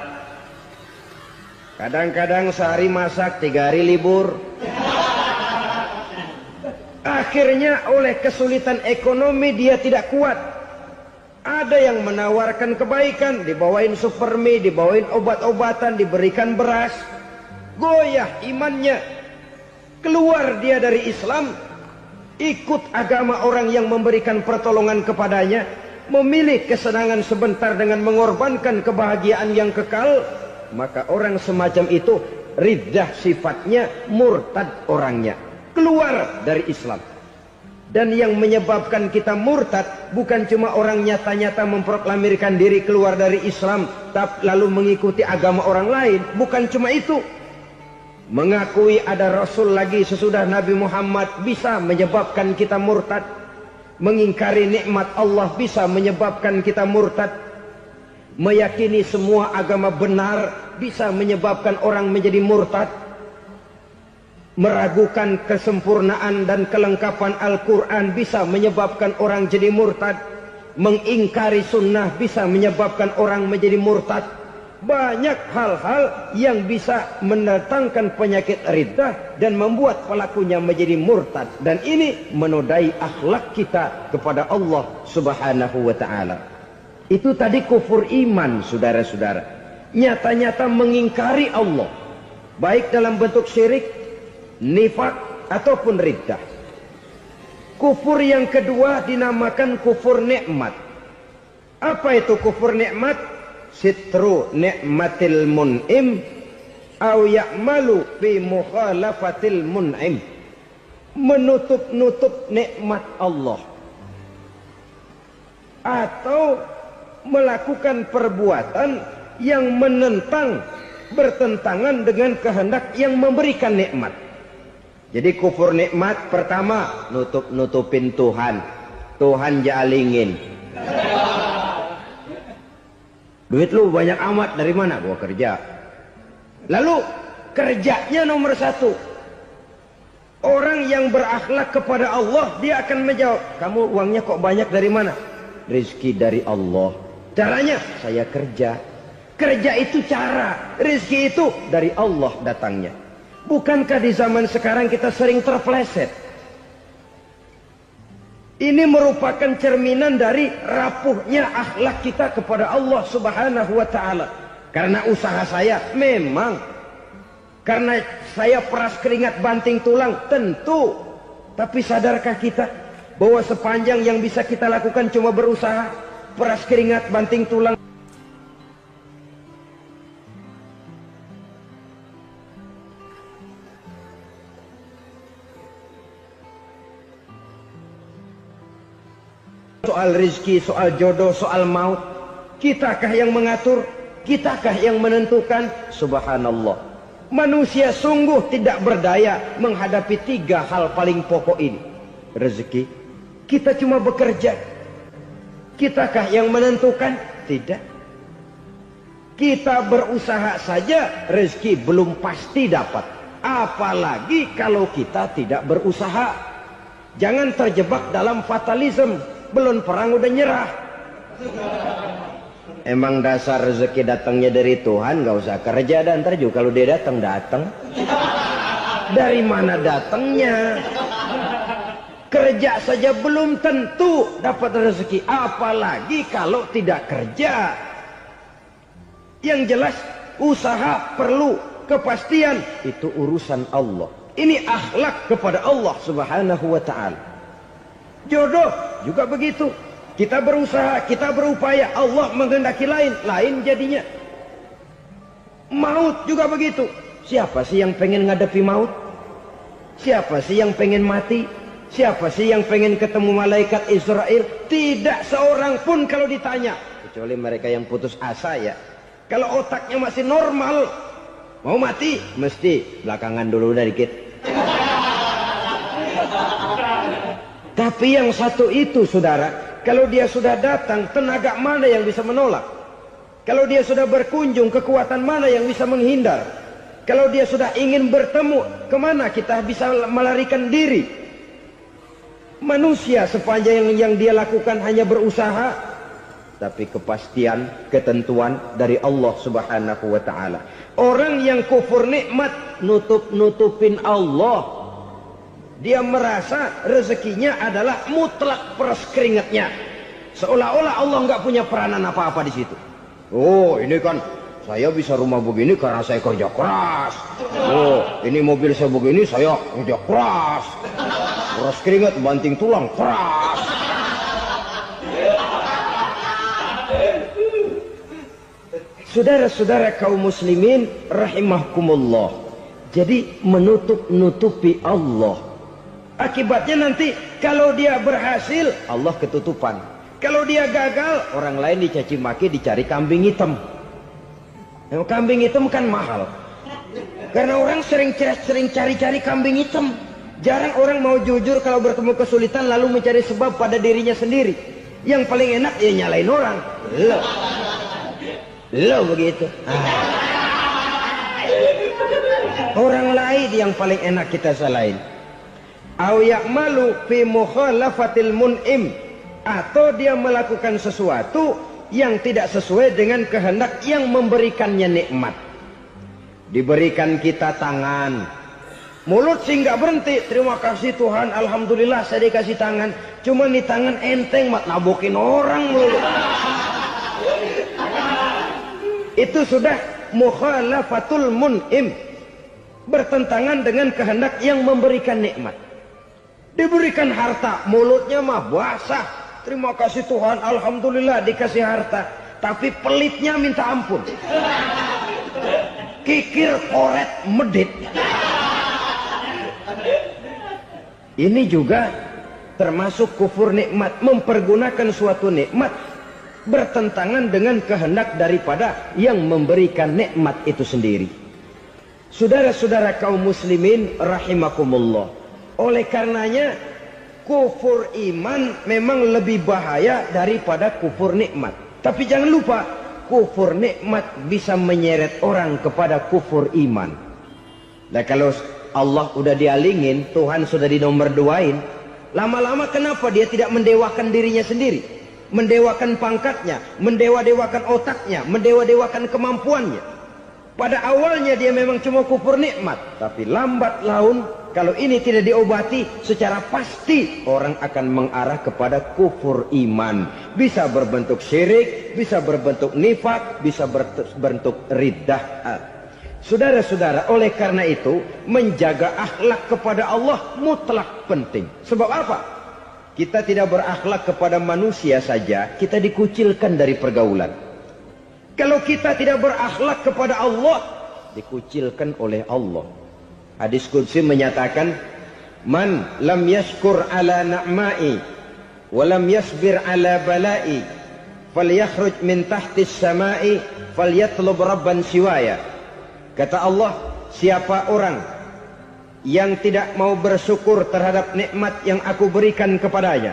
Kadang-kadang sehari masak, 3 hari libur. Akhirnya oleh kesulitan ekonomi dia tidak kuat. Ada yang menawarkan kebaikan, dibawain supermi, dibawain obat-obatan, diberikan beras. Goyah imannya. Keluar dia dari Islam, ikut agama orang yang memberikan pertolongan kepadanya, memilih kesenangan sebentar dengan mengorbankan kebahagiaan yang kekal. Maka orang semacam itu riddah sifatnya, murtad orangnya, keluar dari Islam. Dan yang menyebabkan kita murtad bukan cuma orang nyata-nyata memproklamirkan diri keluar dari Islam tapi lalu mengikuti agama orang lain, bukan cuma itu. Mengakui ada Rasul lagi sesudah Nabi Muhammad bisa menyebabkan kita murtad. Mengingkari nikmat Allah bisa menyebabkan kita murtad. Meyakini semua agama benar bisa menyebabkan orang menjadi murtad. Meragukan kesempurnaan dan kelengkapan Al-Quran bisa menyebabkan orang jadi murtad. Mengingkari sunnah bisa menyebabkan orang menjadi murtad. Banyak hal-hal yang bisa mendatangkan penyakit riddah dan membuat pelakunya menjadi murtad. Dan ini menodai akhlak kita kepada Allah Subhanahu wa ta'ala. Itu tadi kufur iman, saudara-saudara. Nyata-nyata mengingkari Allah, baik dalam bentuk syirik, nifak, ataupun riddah. Kufur yang kedua dinamakan kufur nikmat. Apa itu kufur nikmat? Sitru ni'matil mun'im au ya'malu fi mukhalafatil mun'im. Menutup-nutup nikmat Allah, atau melakukan perbuatan yang menentang, bertentangan dengan kehendak yang memberikan nikmat. Jadi kufur nikmat pertama, nutup-nutupin Tuhan. Tuhan jalingin. Duit lu banyak amat, dari mana? Gua kerja. Lalu kerjanya nomor 1. Orang yang berakhlak kepada Allah, dia akan menjawab, kamu uangnya kok banyak, dari mana? Rizki dari Allah. Caranya, saya kerja. Kerja itu cara, rizki itu dari Allah datangnya. Bukankah di zaman sekarang kita sering terpleset? Ini merupakan cerminan dari rapuhnya akhlak kita kepada Allah Subhanahu wa ta'ala. Karena usaha saya memang, karena saya peras keringat banting tulang, tentu. Tapi sadarkah kita bahwa sepanjang yang bisa kita lakukan cuma berusaha, peras keringat banting tulang? Soal rizki, soal jodoh, soal maut. Kitakah yang mengatur? Kitakah yang menentukan? Subhanallah. Manusia sungguh tidak berdaya menghadapi 3 hal paling pokok ini. Rezeki, kita cuma bekerja. Kitakah yang menentukan? Tidak. Kita berusaha saja, rezeki belum pasti dapat. Apalagi kalau kita tidak berusaha. Jangan terjebak dalam fatalisme. Belum perang udah nyerah. Emang dasar rezeki datangnya dari Tuhan, gak usah kerja, dan ntar juga kalau dia datang. Dari mana datangnya? Kerja saja belum tentu dapat rezeki, apalagi kalau tidak kerja. Yang jelas usaha perlu kepastian, itu urusan Allah. Ini akhlak kepada Allah Subhanahu wa ta'ala. Jodoh juga begitu. Kita berusaha, kita berupaya, Allah menghendaki lain jadinya. Maut juga begitu. Siapa sih yang pengen ngadepi maut? Siapa sih yang pengen mati? Siapa sih yang pengen ketemu malaikat Israel? Tidak seorang pun kalau ditanya. Kecuali mereka yang putus asa ya. Kalau otaknya masih normal, mau mati, mesti belakangan dulu udah dikit. Tapi yang satu itu saudara, kalau dia sudah datang, tenaga mana yang bisa menolak? Kalau dia sudah berkunjung, kekuatan mana yang bisa menghindar? Kalau dia sudah ingin bertemu, kemana kita bisa melarikan diri? Manusia sepanjang yang dia lakukan hanya berusaha, tapi kepastian, ketentuan dari Allah Subhanahu wa ta'ala. Orang yang kufur nikmat, nutupin Allah. Dia merasa rezekinya adalah mutlak peras keringatnya. Seolah-olah Allah nggak punya peranan apa-apa di situ. Oh, ini kan saya bisa rumah begini karena saya kerja keras. Oh, ini mobil saya begini, saya kerja keras. Peras keringat, banting tulang, keras. Saudara-saudara kaum muslimin rahimahkumullah. Jadi menutup-nutupi Allah. Akibatnya nanti kalau dia berhasil, Allah ketutupan. Kalau dia gagal, orang lain dicaci maki, dicari kambing hitam. Yang kambing hitam kan mahal. Karena orang sering cari-cari kambing hitam. Jarang orang mau jujur kalau bertemu kesulitan lalu mencari sebab pada dirinya sendiri. Yang paling enak ya nyalain orang. Lo begitu. Orang lain yang paling enak kita salahin. Au ya'malu fi mukhalafatil mun'im, atau dia melakukan sesuatu yang tidak sesuai dengan kehendak yang memberikannya nikmat. Diberikan kita tangan, mulut sih nggak berhenti, terima kasih Tuhan, alhamdulillah saya dikasih tangan. Cuma nih tangan enteng mat nabokin orang mulu. Itu sudah mukhalafatul mun'im, bertentangan dengan kehendak yang memberikan nikmat. Diberikan harta, mulutnya mah basah, terima kasih Tuhan, alhamdulillah dikasih harta, tapi pelitnya minta ampun. Kikir, koret, medit. Ini juga termasuk kufur nikmat, mempergunakan suatu nikmat bertentangan dengan kehendak daripada yang memberikan nikmat itu sendiri. Saudara-saudara kaum muslimin rahimakumullah. Oleh karenanya kufur iman memang lebih bahaya daripada kufur nikmat. Tapi jangan lupa, kufur nikmat bisa menyeret orang kepada kufur iman. Nah kalau Allah udah dialingin, Tuhan sudah dinomor duain, lama-lama kenapa dia tidak mendewakan dirinya sendiri? Mendewakan pangkatnya, mendewa-dewakan otaknya, mendewa-dewakan kemampuannya. Pada awalnya dia memang cuma kufur nikmat, tapi lambat laun kalau ini tidak diobati secara pasti orang akan mengarah kepada kufur iman. Bisa berbentuk syirik, bisa berbentuk nifak, bisa berbentuk riddah. Saudara-saudara, oleh karena itu menjaga akhlak kepada Allah mutlak penting. Sebab apa? Kita tidak berakhlak kepada manusia saja, kita dikucilkan dari pergaulan. Kalau kita tidak berakhlak kepada Allah, dikucilkan oleh Allah. Hadis qudsi menyatakan, man lam yashkur ala na'mai wa lam yasbir ala balai falyakhruj min tahtis samai falyatlub rabban siwaya. Kata Allah, siapa orang yang tidak mau bersyukur terhadap nikmat yang aku berikan kepadanya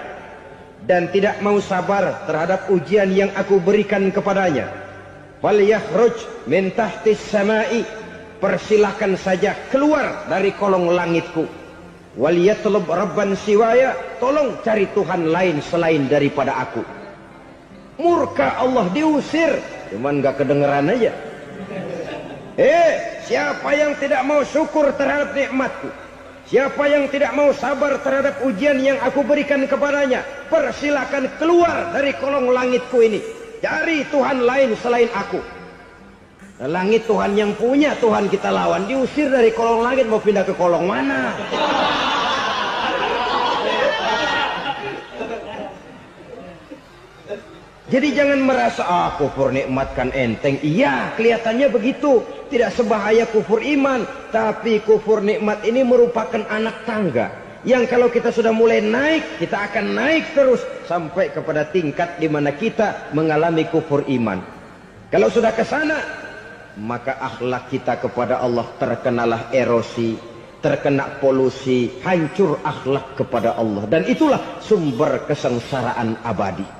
dan tidak mau sabar terhadap ujian yang aku berikan kepadanya, falyakhruj min tahtis samai, persilahkan saja keluar dari kolong langitku, waliyatlub rabban siwaya, tolong cari Tuhan lain selain daripada aku. Murka Allah, diusir, cuman gak kedengeran aja. Siapa yang tidak mau syukur terhadap nikmatku, siapa yang tidak mau sabar terhadap ujian yang aku berikan kepadanya, persilakan keluar dari kolong langitku ini, cari Tuhan lain selain aku. Langit Tuhan yang punya, Tuhan kita lawan, diusir dari kolong langit, mau pindah ke kolong mana? Jadi jangan merasa kufur nikmat kan enteng. Iya, kelihatannya begitu, tidak sebahaya kufur iman. Tapi kufur nikmat ini merupakan anak tangga yang kalau kita sudah mulai naik, kita akan naik terus sampai kepada tingkat di mana kita mengalami kufur iman. Kalau sudah ke sana, maka akhlak kita kepada Allah terkenalah erosi, terkena polusi, hancur akhlak kepada Allah, dan itulah sumber kesengsaraan abadi.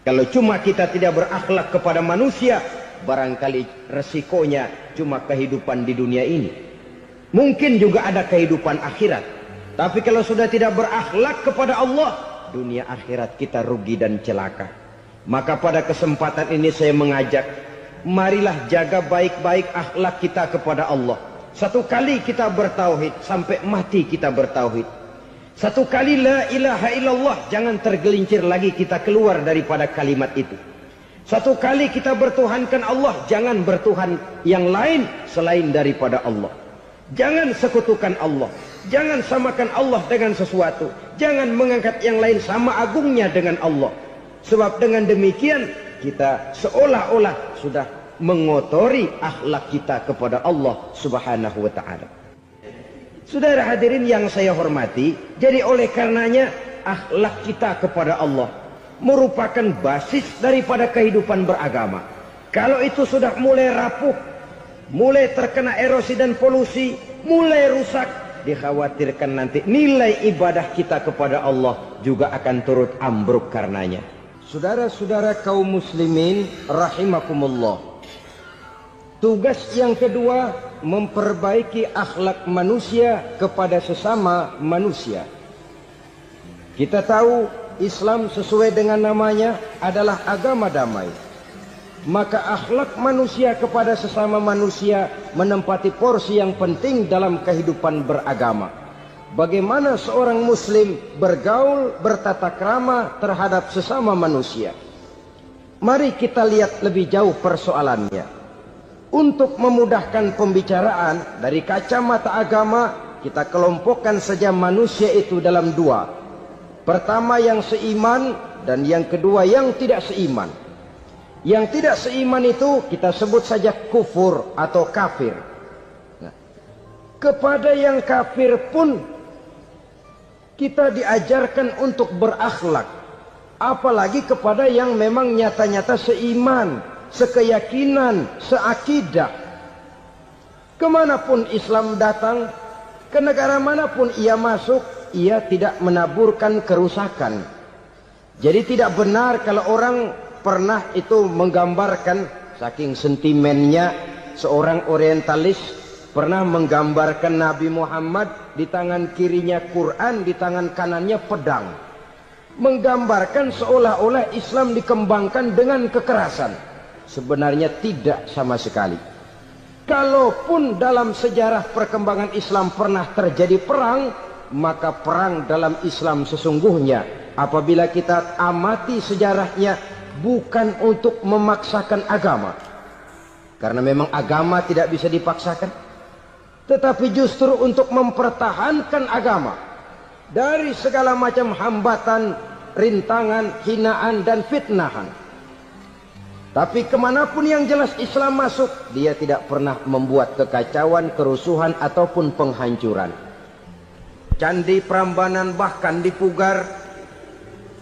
Kalau cuma kita tidak berakhlak kepada manusia, barangkali resikonya cuma kehidupan di dunia ini. Mungkin juga ada kehidupan akhirat. Tapi kalau sudah tidak berakhlak kepada Allah, dunia akhirat kita rugi dan celaka. Maka pada kesempatan ini saya mengajak, marilah jaga baik-baik akhlak kita kepada Allah. Satu kali kita bertauhid, sampai mati kita bertauhid. Satu kali la ilaha illallah, jangan tergelincir lagi kita keluar daripada kalimat itu. Satu kali kita bertuhankan Allah, jangan bertuhan yang lain selain daripada Allah. Jangan sekutukan Allah, jangan samakan Allah dengan sesuatu, jangan mengangkat yang lain sama agungnya dengan Allah. Sebab dengan demikian kita seolah-olah sudah mengotori akhlak kita kepada Allah Subhanahu wa ta'ala. Saudara hadirin yang saya hormati, jadi oleh karenanya akhlak kita kepada Allah merupakan basis daripada kehidupan beragama. Kalau itu sudah mulai rapuh, mulai terkena erosi dan polusi, mulai rusak, dikhawatirkan nanti nilai ibadah kita kepada Allah juga akan turut ambruk karenanya. Saudara-saudara kaum muslimin rahimakumullah, tugas yang kedua, memperbaiki akhlak manusia kepada sesama manusia. Kita tahu Islam sesuai dengan namanya adalah agama damai. Maka akhlak manusia kepada sesama manusia menempati porsi yang penting dalam kehidupan beragama. Bagaimana seorang muslim bergaul, bertata krama terhadap sesama manusia. Mari kita lihat lebih jauh persoalannya. Untuk memudahkan pembicaraan dari kacamata agama, kita kelompokkan saja manusia itu dalam dua. Pertama yang seiman, dan yang kedua yang tidak seiman. Yang tidak seiman itu kita sebut saja kufur atau kafir. Nah, kepada yang kafir pun kita diajarkan untuk berakhlak, apalagi kepada yang memang nyata-nyata seiman, sekeyakinan, seakidah. Kemanapun Islam datang, ke negara manapun ia masuk, ia tidak menaburkan kerusakan. Jadi tidak benar kalau orang pernah itu menggambarkan, saking sentimennya seorang orientalis pernah menggambarkan Nabi Muhammad di tangan kirinya Quran, di tangan kanannya pedang. Menggambarkan seolah-olah Islam dikembangkan dengan kekerasan. Sebenarnya tidak sama sekali. Kalaupun dalam sejarah perkembangan Islam pernah terjadi perang, maka perang dalam Islam sesungguhnya, apabila kita amati sejarahnya, bukan untuk memaksakan agama. Karena memang agama tidak bisa dipaksakan. Tetapi justru untuk mempertahankan agama dari segala macam hambatan, rintangan, hinaan, dan fitnahan. Tapi kemanapun yang jelas Islam masuk, dia tidak pernah membuat kekacauan, kerusuhan, ataupun penghancuran. Candi Prambanan bahkan dipugar,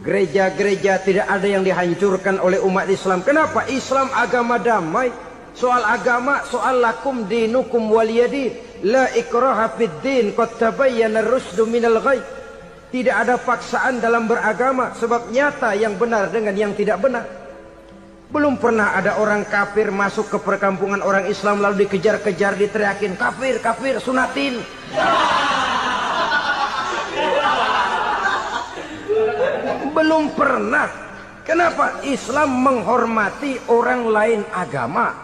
Gereja-gereja tidak ada yang dihancurkan oleh umat Islam. Kenapa? Islam agama damai. Soal agama, soal lakum dinukum waliyadin. La ikraha fid din, qad tabayyana ar-rusdu minal ghayy. Tidak ada paksaan dalam beragama, sebab nyata yang benar dengan yang tidak benar. Belum pernah ada orang kafir masuk ke perkampungan orang Islam lalu dikejar-kejar, diteriakin kafir, kafir, sunatin. Belum pernah. Kenapa? Islam menghormati orang lain agama.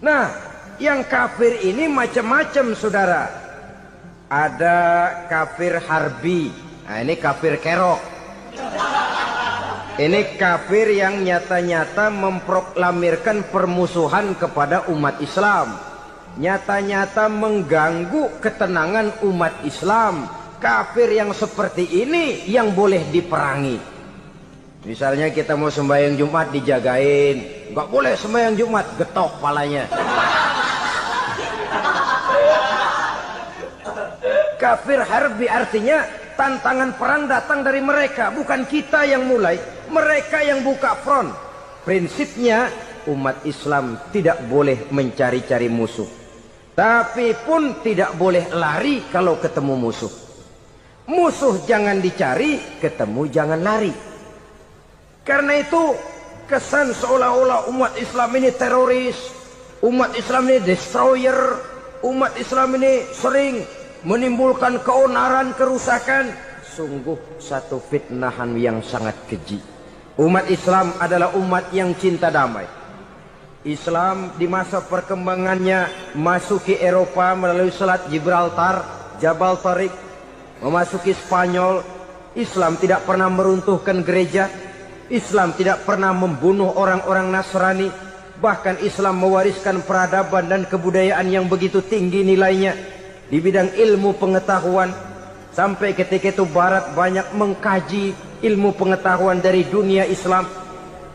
Nah, yang kafir ini macam-macam, saudara. Ada kafir harbi. Nah, ini kafir kerok. Ini kafir yang nyata-nyata memproklamirkan permusuhan kepada umat Islam. Nyata-nyata mengganggu ketenangan umat Islam. Kafir yang seperti ini yang boleh diperangi. Misalnya kita mau sembahyang Jumat dijagain, nggak boleh sembahyang Jumat, getok palanya. Kafir harbi artinya tantangan perang datang dari mereka, bukan kita yang mulai, mereka yang buka front. Prinsipnya umat Islam tidak boleh mencari-cari musuh, tapi pun tidak boleh lari kalau ketemu musuh. Musuh jangan dicari, ketemu jangan lari. Karena itu kesan seolah-olah umat Islam ini teroris, umat Islam ini destroyer, umat Islam ini sering menimbulkan keonaran, kerusakan. Sungguh satu fitnahan yang sangat keji. Umat Islam adalah umat yang cinta damai. Islam di masa perkembangannya masuki Eropa melalui Selat Gibraltar, Jabal Tariq, memasuki Spanyol. Islam tidak pernah meruntuhkan gereja. Islam tidak pernah membunuh orang-orang Nasrani. Bahkan Islam mewariskan peradaban dan kebudayaan yang begitu tinggi nilainya di bidang ilmu pengetahuan. Sampai ketika itu Barat banyak mengkaji ilmu pengetahuan dari dunia Islam.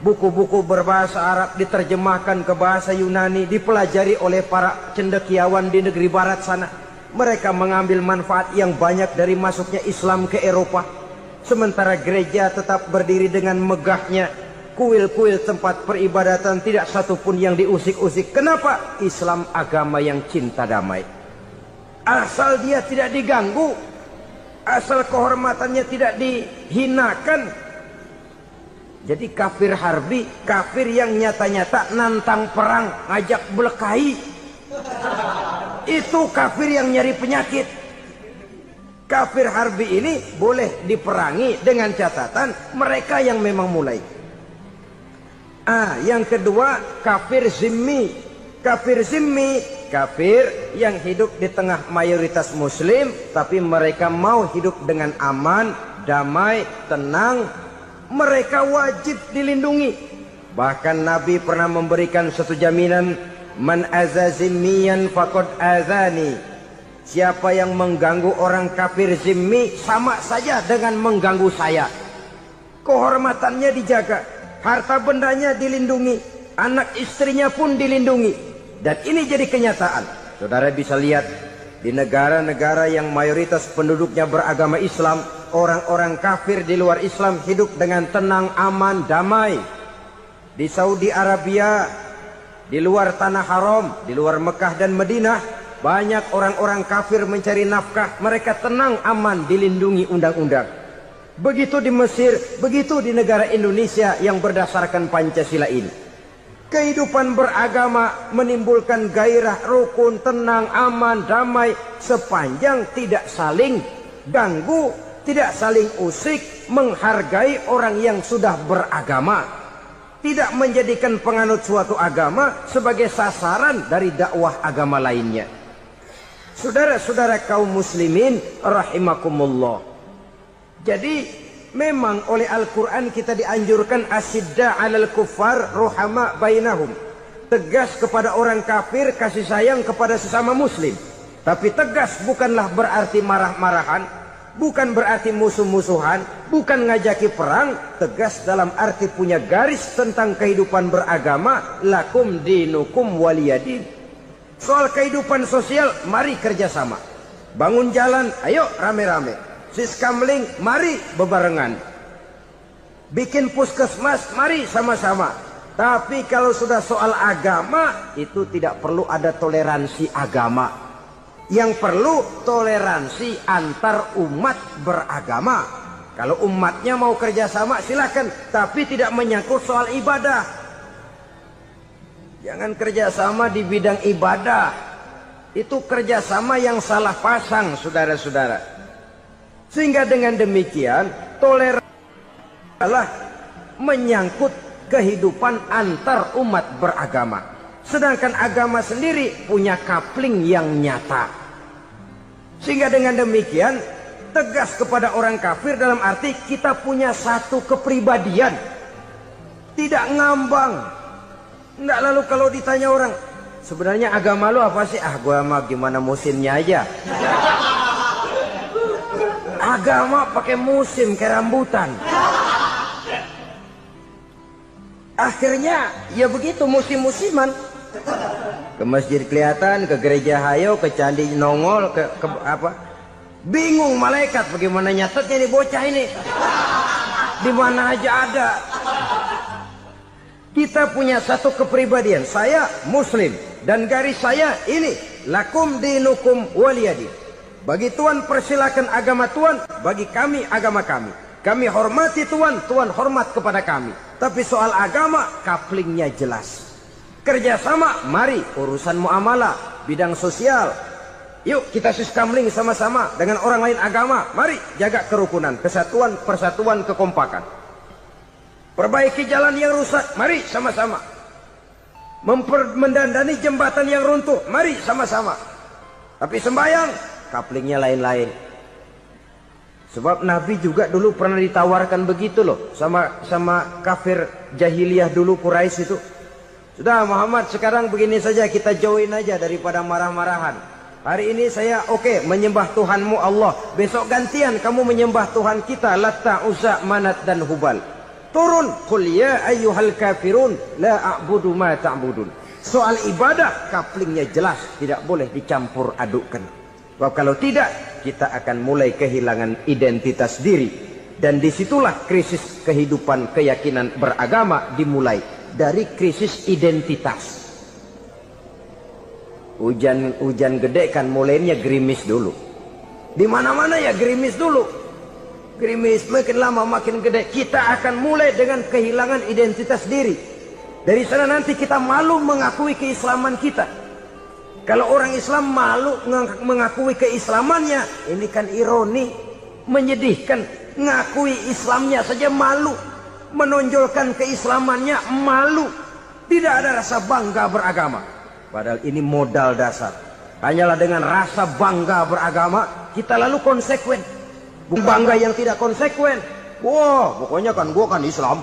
Buku-buku berbahasa Arab diterjemahkan ke bahasa Yunani, dipelajari oleh para cendekiawan di negeri Barat sana. Mereka mengambil manfaat yang banyak dari masuknya Islam ke Eropa. Sementara gereja tetap berdiri dengan megahnya. Kuil-kuil tempat peribadatan tidak satupun yang diusik-usik. Kenapa? Islam agama yang cinta damai. Asal dia tidak diganggu, asal kehormatannya tidak dihinakan. Jadi kafir harbi, kafir yang nyata-nyata nantang perang, ngajak berkelahi. Itu kafir yang nyari penyakit. Kafir harbi ini boleh diperangi dengan catatan mereka yang memang mulai. Yang kedua kafir zimmi. Kafir zimmi, kafir yang hidup di tengah mayoritas muslim, tapi mereka mau hidup dengan aman, damai, tenang. Mereka wajib dilindungi. Bahkan Nabi pernah memberikan satu jaminan, man azazimiyan faqad azani. Siapa yang mengganggu orang kafir zimmi sama saja dengan mengganggu saya. Kehormatannya dijaga, harta bendanya dilindungi, anak istrinya pun dilindungi. Dan ini jadi kenyataan. Saudara bisa lihat di negara-negara yang mayoritas penduduknya beragama Islam, orang-orang kafir di luar Islam hidup dengan tenang, aman, damai. Di Saudi Arabia, di luar tanah haram, di luar Mekah dan Madinah, banyak orang-orang kafir mencari nafkah. Mereka tenang, aman, dilindungi undang-undang. Begitu di Mesir, begitu di negara Indonesia yang berdasarkan Pancasila ini. Kehidupan beragama menimbulkan gairah, rukun, tenang, aman, damai, sepanjang tidak saling ganggu, tidak saling usik, menghargai orang yang sudah beragama, tidak menjadikan penganut suatu agama sebagai sasaran dari dakwah agama lainnya. Saudara-saudara kaum muslimin rahimakumullah. Jadi memang oleh Al-Quran kita dianjurkan asidda 'alal kuffar ruhama bainahum. Tegas kepada orang kafir, kasih sayang kepada sesama muslim. Tapi tegas bukanlah berarti marah-marahan, bukan berarti musuh-musuhan, bukan ngajaki perang. Tegas dalam arti punya garis tentang kehidupan beragama, lakum dinukum waliyadin. Soal kehidupan sosial, mari kerjasama. Bangun jalan, ayo rame-rame. Siskamling, mari bebarengan. bikin puskesmas, mari sama-sama. Tapi kalau sudah soal agama, itu tidak perlu ada toleransi agama. Yang perlu toleransi antar umat beragama. Kalau umatnya mau kerjasama silakan, tapi tidak menyangkut soal ibadah. Jangan kerjasama di bidang ibadah. Itu kerjasama yang salah pasang, saudara-saudara. Sehingga dengan demikian toleransi adalah menyangkut kehidupan antar umat beragama. Sedangkan agama sendiri punya kapling yang nyata. Sehingga dengan demikian tegas kepada orang kafir dalam arti kita punya satu kepribadian. Tidak ngambang. Enggak, lalu kalau ditanya orang, sebenarnya agama lu apa sih? Ah, gua mah gimana musimnya aja. Agama pakai musim kayak rambutan. Akhirnya ya begitu, musim-musiman. Ke masjid kelihatan, ke gereja hayo, ke candi nongol, ke apa? Bingung malaikat bagaimana nyatetnya nih bocah ini. Di mana aja ada. Kita punya satu kepribadian. Saya Muslim dan garis saya ini, lakum dinukum waliyadin. Bagi Tuhan persilakan agama Tuhan, bagi kami agama kami. Kami hormati Tuhan, Tuhan hormat kepada kami. Tapi soal agama, kaplingnya jelas. Kerjasama, mari urusan muamalah, bidang sosial. Yuk kita siskamling sama-sama dengan orang lain agama. Mari jaga kerukunan, kesatuan, persatuan, kekompakan. Perbaiki jalan yang rusak, mari sama-sama. Mendandani jembatan yang runtuh, mari sama-sama. Tapi sembahyang, kaplingnya lain-lain. Sebab Nabi juga dulu pernah ditawarkan begitu loh sama kafir jahiliyah dulu, Quraisy itu. Sudah Muhammad, sekarang begini saja, kita join aja daripada marah-marahan. Hari ini saya oke, menyembah Tuhanmu Allah. Besok gantian kamu menyembah Tuhan kita, Latta, Uzza, Manat dan Hubal. Turun, qul ya ayyuhal kafirun la a'budu ma ta'budun. Soal ibadah kaplingnya jelas, tidak boleh dicampur adukkan. Sebab kalau tidak, kita akan mulai kehilangan identitas diri. Dan disitulah krisis kehidupan keyakinan beragama dimulai. Dari krisis identitas. Hujan gede kan mulainya gerimis dulu. Di mana-mana ya gerimis dulu. Gerimis makin lama makin gede. Kita akan mulai dengan kehilangan identitas diri. Dari sana nanti kita malu mengakui keislaman kita. Kalau orang Islam malu mengakui keislamannya, ini kan ironi, menyedihkan. Ngakui Islamnya saja malu, menonjolkan keislamannya malu. Tidak ada rasa bangga beragama. Padahal ini modal dasar. Hanyalah dengan rasa bangga beragama kita lalu konsekuen. Bukan bangga yang tidak konsekuen. Wah, pokoknya kan gua kan Islam.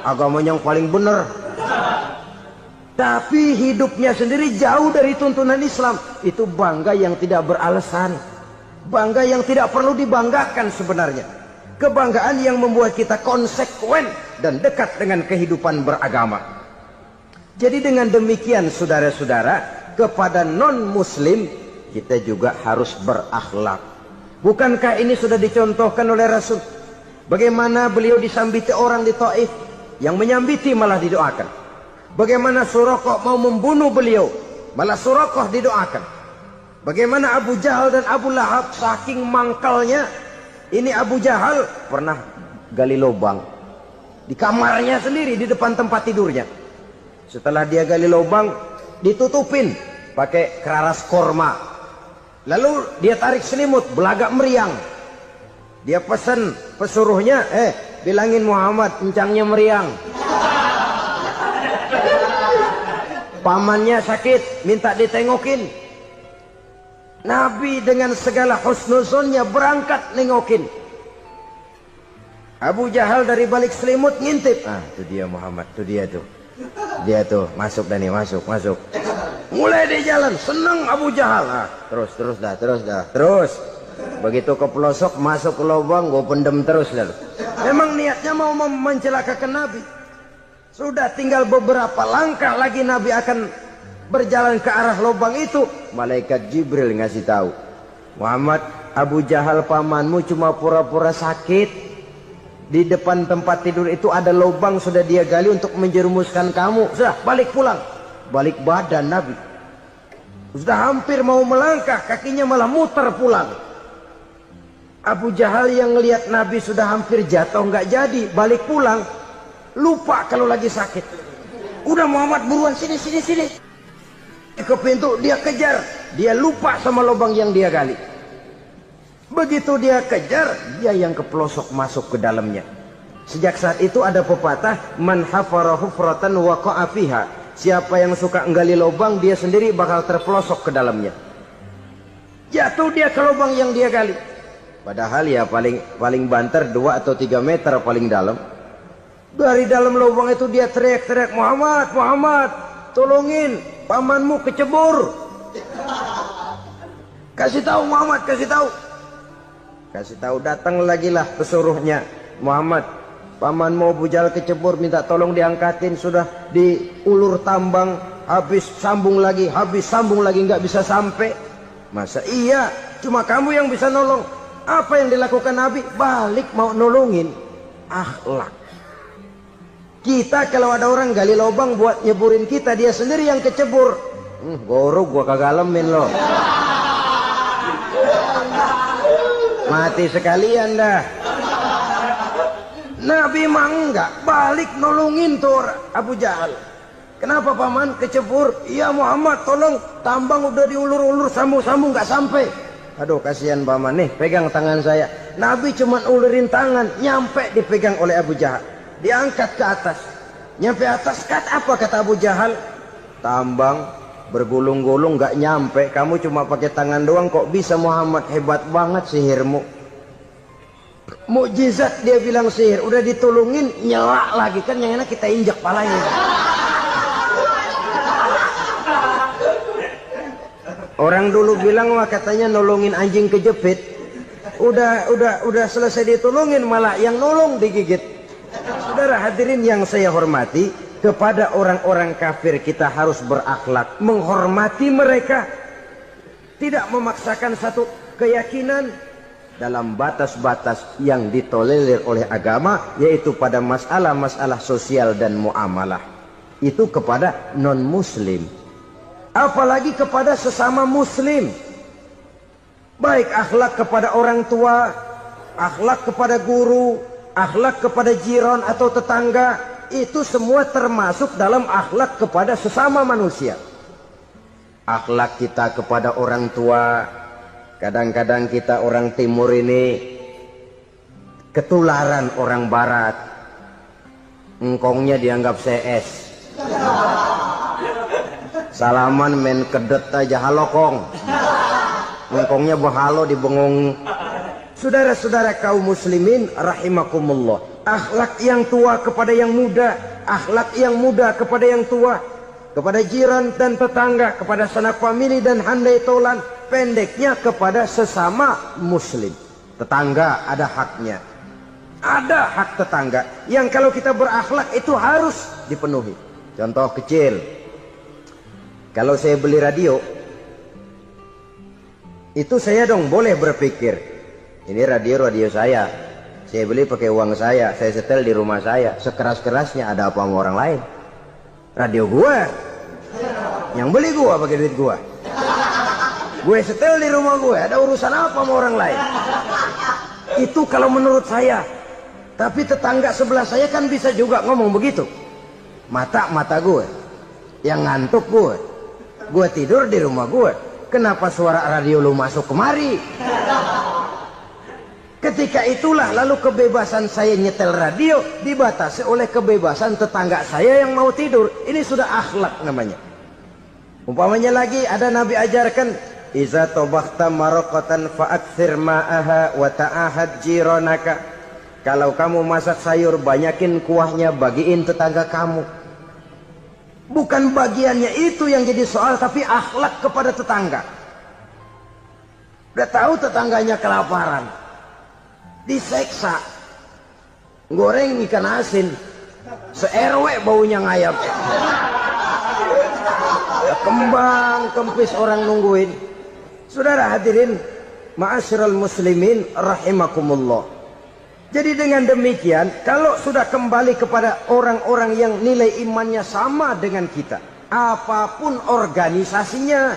Agama yang paling benar. Tapi hidupnya sendiri jauh dari tuntunan Islam. Itu bangga yang tidak beralasan. Bangga yang tidak perlu dibanggakan sebenarnya. Kebanggaan yang membuat kita konsekuen dan dekat dengan kehidupan beragama. Jadi dengan demikian saudara-saudara, kepada non-muslim kita juga harus berakhlak. Bukankah ini sudah dicontohkan oleh Rasul? Bagaimana beliau disambiti orang di Taif, yang menyambiti malah didoakan. Bagaimana Suraqah mau membunuh beliau, malah Suraqah didoakan. Bagaimana Abu Jahal dan Abu Lahab saking mangkalnya. Ini Abu Jahal pernah gali lubang di kamarnya sendiri, di depan tempat tidurnya. Setelah dia gali lubang, ditutupin pakai keraras korma. Lalu dia tarik selimut, belagak meriang. Dia pesan pesuruhnya, bilangin Muhammad encangnya meriang. Pamannya sakit, minta ditengokin. Nabi dengan segala husnuzonnya berangkat nengokin. Abu Jahal dari balik selimut ngintip. Ah, itu dia Muhammad, itu dia tuh. Dia tuh, masuk dah nih, masuk. Mulai di jalan, senang Abu Jahal. Ah, terus dah. Begitu ke pelosok, masuk ke lubang, gue pendem terus lalu. Memang niatnya mau mencelakakan Nabi. Sudah tinggal beberapa langkah lagi Nabi akan berjalan ke arah lubang itu. Malaikat Jibril ngasih tahu, Muhammad, Abu Jahal pamanmu cuma pura-pura sakit. Di depan tempat tidur itu ada lubang sudah dia gali untuk menjerumuskan kamu. Sudah, balik pulang. Balik badan Nabi. Sudah hampir mau melangkah, kakinya malah muter pulang. Abu Jahal yang ngelihat Nabi sudah hampir jatuh nggak jadi, balik pulang. Lupa kalau lagi sakit. Udah Muhammad buruan sini. Ke pintu dia kejar. Dia lupa sama lubang yang dia gali. Begitu dia kejar, dia yang kepelosok masuk ke dalamnya. Sejak saat itu ada pepatah, man hafara hufratan waqa'a fiha. Siapa yang suka nggali lubang, dia sendiri bakal terpelosok ke dalamnya. Jatuh dia ke lubang yang dia gali. Padahal ya paling banter 2 atau 3 meter paling dalam. Dari dalam lubang itu dia teriak-teriak, Muhammad, tolongin, pamanmu kecebur. Kasih tahu Muhammad, kasih tahu, datang lagi lah pesuruhnya. Muhammad, pamanmu Abu Jahal kecebur, minta tolong diangkatin, sudah diulur tambang, habis sambung lagi, nggak bisa sampai. Masa iya, cuma kamu yang bisa nolong. Apa yang dilakukan Nabi? Balik mau nolongin. Akhlak. Kita kalau ada orang gali lubang buat nyeburin kita, dia sendiri yang kecebur. Gorok gua kagak lemin loh. Mati sekalian dah. Nabi mah enggak, balik nolongin tuh Abu Jahal. Kenapa paman kecebur? Iya Muhammad, tolong, tambang udah diulur-ulur, sambung-sambung nggak sampai. Aduh kasihan paman, nih pegang tangan saya. Nabi cuma ulurin tangan, nyampe dipegang oleh Abu Jahal. Diangkat ke atas. Nyampe atas, apa kata Abu Jahal? Tambang bergulung-gulung nggak nyampe, kamu cuma pakai tangan doang kok bisa Muhammad, hebat banget sihirmu. Mukjizat dia bilang sihir, udah ditolongin nyelak lagi, kan yang enak kita injak palanya. Orang dulu bilang wah katanya nolongin anjing kejepit, udah selesai ditolongin malah yang nolong digigit. Saudara hadirin yang saya hormati, kepada orang-orang kafir kita harus berakhlak, menghormati mereka, tidak memaksakan satu keyakinan dalam batas-batas yang ditolerir oleh agama, yaitu pada masalah-masalah sosial dan muamalah. Itu kepada non-muslim, apalagi kepada sesama muslim. Baik akhlak kepada orang tua, akhlak kepada guru, akhlak kepada jiran atau tetangga, itu semua termasuk dalam akhlak kepada sesama manusia. Akhlak kita kepada orang tua, kadang-kadang kita orang timur ini ketularan orang barat. Engkongnya dianggap CS, salaman main kedet aja, halo kong. Engkongnya bahalo dibengong. Saudara-saudara kaum muslimin rahimakumullah, akhlak yang tua kepada yang muda, akhlak yang muda kepada yang tua, kepada jiran dan tetangga, kepada sanak famili dan handai tolan, pendeknya kepada sesama muslim. Tetangga ada haknya, ada hak tetangga yang kalau kita berakhlak itu harus dipenuhi. Contoh kecil, kalau saya beli radio, itu saya dong boleh berpikir, ini radio saya beli pakai uang saya setel di rumah saya, sekeras-kerasnya ada apa sama orang lain? Radio gua, yang beli gua pakai duit gua, gue setel di rumah gue, ada urusan apa sama orang lain? Itu kalau menurut saya. Tapi tetangga sebelah saya kan bisa juga ngomong begitu. Mata gue yang ngantuk, gue tidur di rumah gue, kenapa suara radio lu masuk kemari? Ketika itulah lalu kebebasan saya nyetel radio dibatasi oleh kebebasan tetangga saya yang mau tidur. Ini sudah akhlak namanya. Umpamanya lagi ada Nabi ajarkan, iza tobakhta maraqatan fa'akthir ma'aha wa ta'ahad jiranaka. Kalau kamu masak sayur, banyakin kuahnya, bagiin tetangga kamu. Bukan bagiannya itu yang jadi soal, tapi akhlak kepada tetangga. Udah tahu tetangganya kelaparan, diseksa, goreng ikan asin, se-RW baunya ngayap, kembang kempis orang nungguin. Saudara hadirin ma'asyiral muslimin rahimakumullah, Jadi dengan demikian, kalau sudah kembali kepada orang-orang yang nilai imannya sama dengan kita, apapun organisasinya,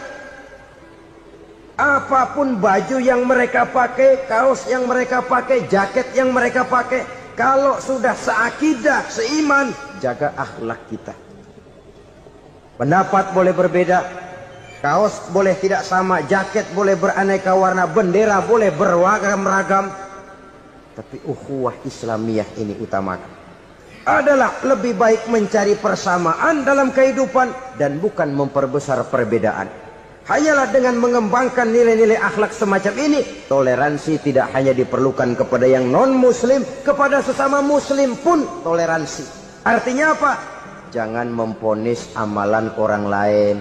apapun baju yang mereka pakai, kaos yang mereka pakai, jaket yang mereka pakai, kalau sudah seakidah, seiman, jaga akhlak kita. Pendapat boleh berbeda, kaos boleh tidak sama, jaket boleh beraneka warna, bendera boleh beragam-ragam, tapi ukhuwah Islamiyah ini utamakan. Adalah lebih baik mencari persamaan dalam kehidupan dan bukan memperbesar perbedaan. Hanyalah dengan mengembangkan nilai-nilai akhlak semacam ini, toleransi tidak hanya diperlukan kepada yang non-muslim, kepada sesama muslim pun toleransi. Artinya apa? Jangan memponis amalan orang lain.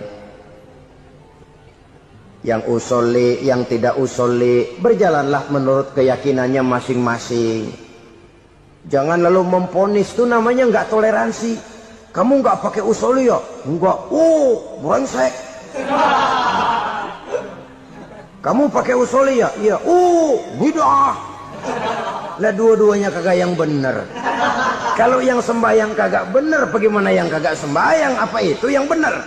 Yang usoli, yang tidak usoli, berjalanlah menurut keyakinannya masing-masing. Jangan lalu memponis, itu namanya nggak toleransi. Kamu nggak pakai usoli ya? Enggak. Brengsek. Kamu pakai usoli ya? Iya. Bid'ah. Lah dua-duanya kagak yang bener. Kalau yang sembahyang kagak bener, bagaimana yang kagak sembahyang? Apa itu yang bener?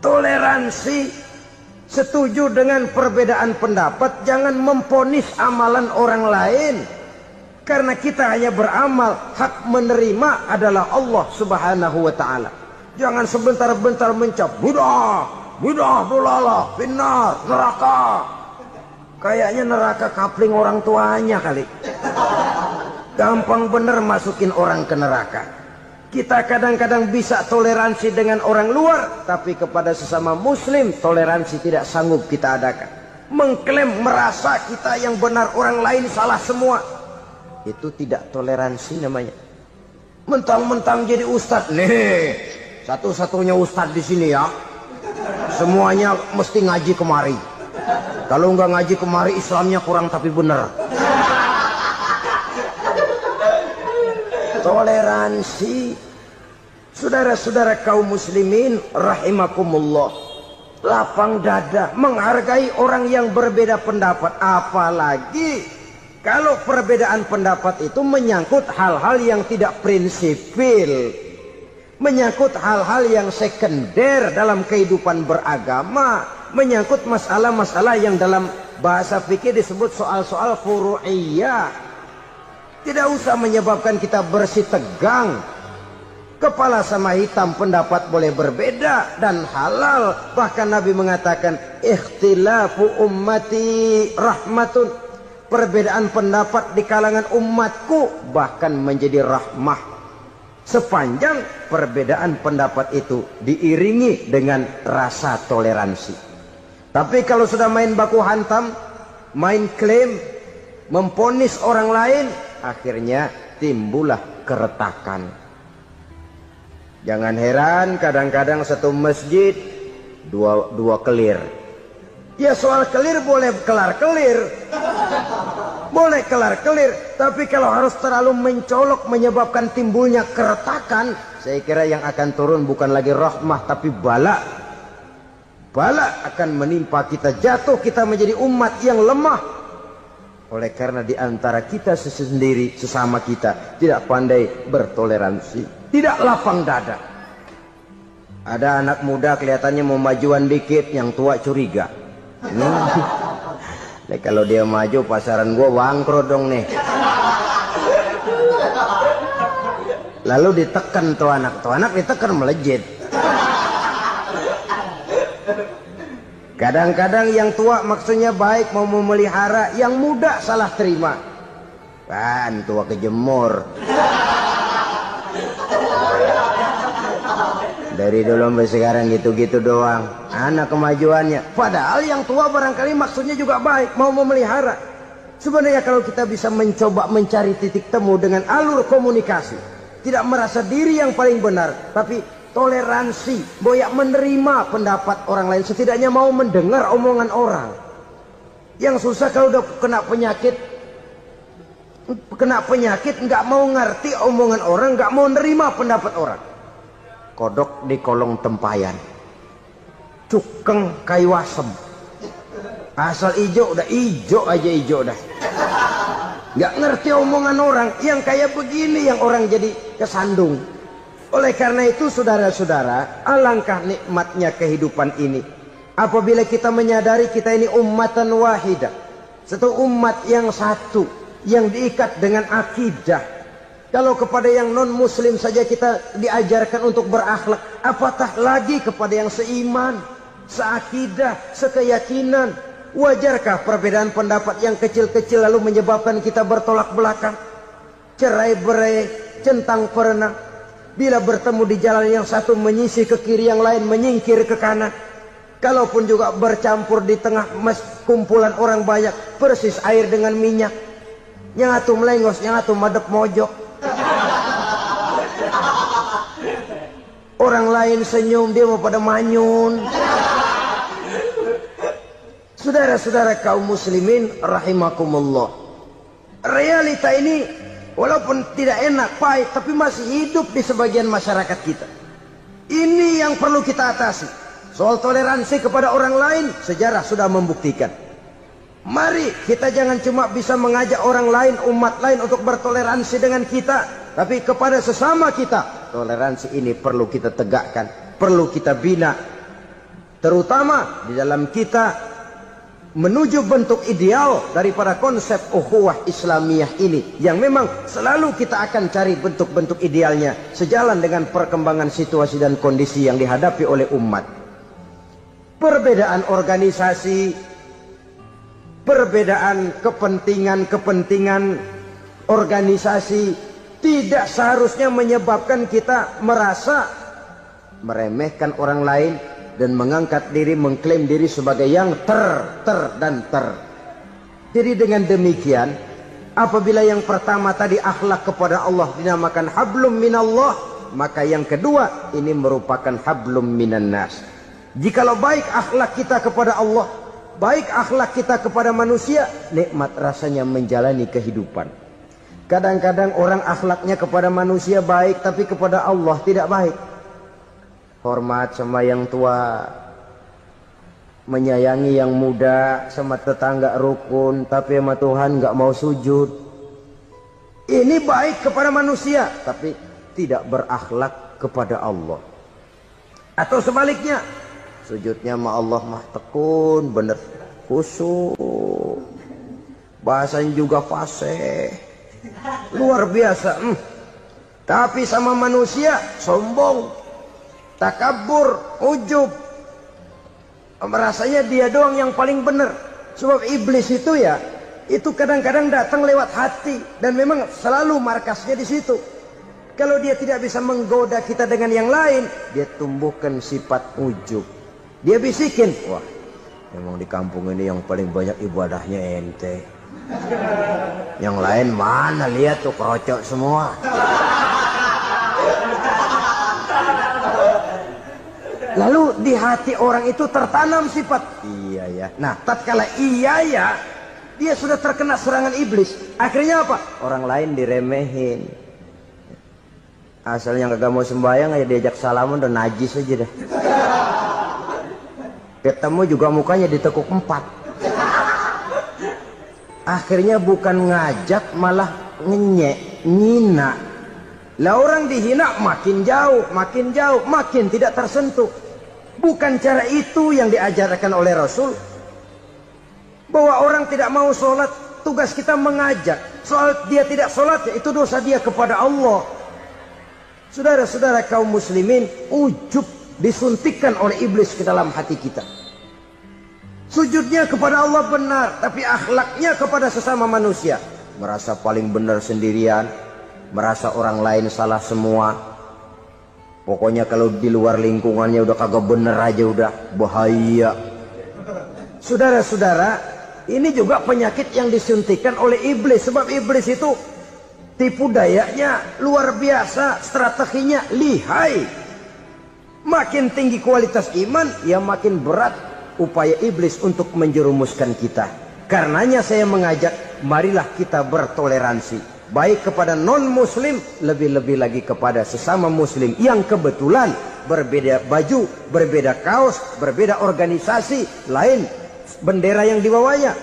Toleransi, setuju dengan perbedaan pendapat, jangan memponis amalan orang lain. Karena kita hanya beramal, hak menerima adalah Allah Subhanahu wa ta'ala. Jangan sebentar-bentar mencap bid'ah, dolalah, finnar, neraka. Kayaknya neraka kapling orang tuanya kali. Gampang bener masukin orang ke neraka. Kita kadang-kadang bisa toleransi dengan orang luar, tapi kepada sesama muslim toleransi tidak sanggup kita adakan. Mengklaim merasa kita yang benar, orang lain salah semua, itu tidak toleransi namanya. Mentang-mentang jadi ustadz, nih satu-satunya ustadz di sini ya, semuanya mesti ngaji kemari. Kalau nggak ngaji kemari Islamnya kurang tapi bener. Toleransi. Saudara-saudara kaum muslimin rahimakumullah, lapang dada menghargai orang yang berbeda pendapat, apalagi kalau perbedaan pendapat itu menyangkut hal-hal yang tidak prinsipil, menyangkut hal-hal yang sekunder dalam kehidupan beragama, menyangkut masalah-masalah yang dalam bahasa fikih disebut soal-soal furu'iyah. Tidak usah menyebabkan kita bersih tegang. Kepala sama hitam pendapat boleh berbeda dan halal. Bahkan Nabi mengatakan ikhtilafu ummati rahmatun. Perbedaan pendapat di kalangan umatku bahkan menjadi rahmah, sepanjang perbedaan pendapat itu diiringi dengan rasa toleransi. Tapi kalau sudah main baku hantam, main klaim, memponis orang lain, akhirnya timbullah keretakan. Jangan heran kadang-kadang satu masjid dua kelir. Ya soal kelir boleh kelar-kelir, boleh kelar-kelir, tapi kalau harus terlalu mencolok menyebabkan timbulnya keretakan, saya kira yang akan turun bukan lagi rahmah tapi bala. Bala akan menimpa kita, jatuh kita menjadi umat yang lemah. Oleh karena di antara kita sendiri, sesama kita tidak pandai bertoleransi, tidak lapang dada. Ada anak muda kelihatannya mau majuan dikit, yang tua curiga. Kalau dia maju pasaran gua bangkrut dong nih. Lalu ditekan tuh anak ditekan melejit. Kadang-kadang yang tua maksudnya baik, mau memelihara, yang muda salah terima. Kan tua kejemur. Dari dulu sampai sekarang gitu-gitu doang. Anak kemajuannya. Padahal yang tua barangkali maksudnya juga baik, mau memelihara. Sebenarnya kalau kita bisa mencoba mencari titik temu dengan alur komunikasi, tidak merasa diri yang paling benar, tapi toleransi, boyak menerima pendapat orang lain, setidaknya mau mendengar omongan orang. Yang susah kalau udah kena penyakit nggak mau ngerti omongan orang, nggak mau nerima pendapat orang. Kodok di kolong tempayan, cukeng kayu asem, asal ijo udah ijo aja ijo dah. Nggak ngerti omongan orang. Yang kayak begini yang orang jadi kesandung. Oleh karena itu saudara-saudara, alangkah nikmatnya kehidupan ini apabila kita menyadari kita ini ummatan wahidah, satu umat yang satu, yang diikat dengan akidah. Kalau kepada yang non muslim saja kita diajarkan untuk berakhlak, apatah lagi kepada yang seiman, seakidah, sekeyakinan. Wajarkah perbedaan pendapat yang kecil-kecil lalu menyebabkan kita bertolak belakang, cerai-berai, centang perenang? Bila bertemu di jalan yang satu menyisih ke kiri, yang lain menyingkir ke kanan. Kalaupun juga bercampur di tengah kumpulan orang banyak, persis air dengan minyak. Yang atu melengos, yang atu madep mojok. Orang lain senyum, dia mau pada manyun. Saudara-saudara kaum muslimin rahimakumullah, realita ini walaupun tidak enak, pahit, tapi masih hidup di sebagian masyarakat kita. Ini yang perlu kita atasi. Soal toleransi kepada orang lain, sejarah sudah membuktikan. Mari kita jangan cuma bisa mengajak orang lain, umat lain untuk bertoleransi dengan kita, tapi kepada sesama kita. Toleransi ini perlu kita tegakkan, perlu kita bina. Terutama di dalam kita menuju bentuk ideal daripada konsep ukhuwah Islamiyah ini, yang memang selalu kita akan cari bentuk-bentuk idealnya sejalan dengan perkembangan situasi dan kondisi yang dihadapi oleh umat. Perbedaan organisasi, perbedaan kepentingan organisasi tidak seharusnya menyebabkan kita merasa meremehkan orang lain dan mengangkat diri, mengklaim diri sebagai yang ter. Jadi dengan demikian, apabila yang pertama tadi akhlak kepada Allah dinamakan hablum minallah, maka yang kedua ini merupakan hablum minan nas. Jikalau baik akhlak kita kepada Allah, baik akhlak kita kepada manusia, nikmat rasanya menjalani kehidupan. Kadang-kadang orang akhlaknya kepada manusia baik, tapi kepada Allah tidak baik. Hormat sama yang tua, menyayangi yang muda, sama tetangga rukun, tapi sama Tuhan nggak mau sujud. Ini baik kepada manusia, tapi tidak berakhlak kepada Allah. Atau sebaliknya, sujudnya sama Allah mah tekun, bener khusyuk, bahasanya juga fasih, luar biasa. Tapi sama manusia sombong, takabur, ujub, merasanya dia doang yang paling benar. Sebab iblis itu ya, itu kadang-kadang datang lewat hati, dan memang selalu markasnya di situ. Kalau dia tidak bisa menggoda kita dengan yang lain, dia tumbuhkan sifat ujub. Dia bisikin, wah memang di kampung ini yang paling banyak ibadahnya ente, yang lain mana, lihat tuh kerocok semua. Lalu di hati orang itu tertanam sifat iya ya. Nah, tatkala iya ya, dia sudah terkena serangan iblis. Akhirnya apa? Orang lain diremehin. Asalnya kagak mau sembahyang aja diajak salaman udah najis aja dah. Ketemu juga mukanya ditekuk 4. Akhirnya bukan ngajak malah ngenyek, ngina. Lah orang dihina makin jauh, makin tidak tersentuh. Bukan cara itu yang diajarkan oleh Rasul. Bahwa orang tidak mau sholat, tugas kita mengajak. Soal dia tidak sholat, ya itu dosa dia kepada Allah. Saudara-saudara kaum muslimin, ujub disuntikkan oleh iblis ke dalam hati kita. Sujudnya kepada Allah benar, tapi akhlaknya kepada sesama manusia merasa paling benar sendirian, merasa orang lain salah semua. Pokoknya kalau di luar lingkungannya udah kagak bener aja udah bahaya. Saudara-saudara, ini juga penyakit yang disuntikan oleh iblis. Sebab iblis itu tipu dayanya luar biasa, strateginya lihai. Makin tinggi kualitas iman, ya makin berat upaya iblis untuk menjerumuskan kita. Karenanya saya mengajak, marilah kita bertoleransi. Baik kepada non-muslim, lebih-lebih lagi kepada sesama muslim yang kebetulan berbeda baju, berbeda kaos, berbeda organisasi, lain bendera yang dibawanya.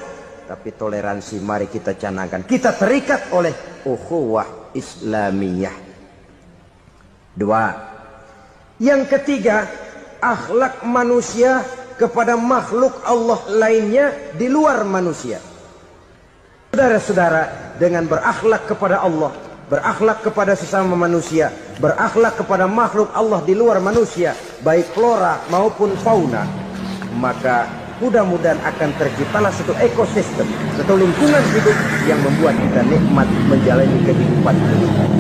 tapi toleransi mari kita canangkan. Kita terikat oleh ukhuwah Islamiyah. 2. Yang ketiga, akhlak manusia kepada makhluk Allah lainnya di luar manusia. Saudara-saudara, dengan berakhlak kepada Allah, berakhlak kepada sesama manusia, berakhlak kepada makhluk Allah di luar manusia, baik flora maupun fauna, maka mudah-mudahan akan terciptalah satu ekosistem, satu lingkungan hidup yang membuat kita nikmat menjalani kehidupan ini.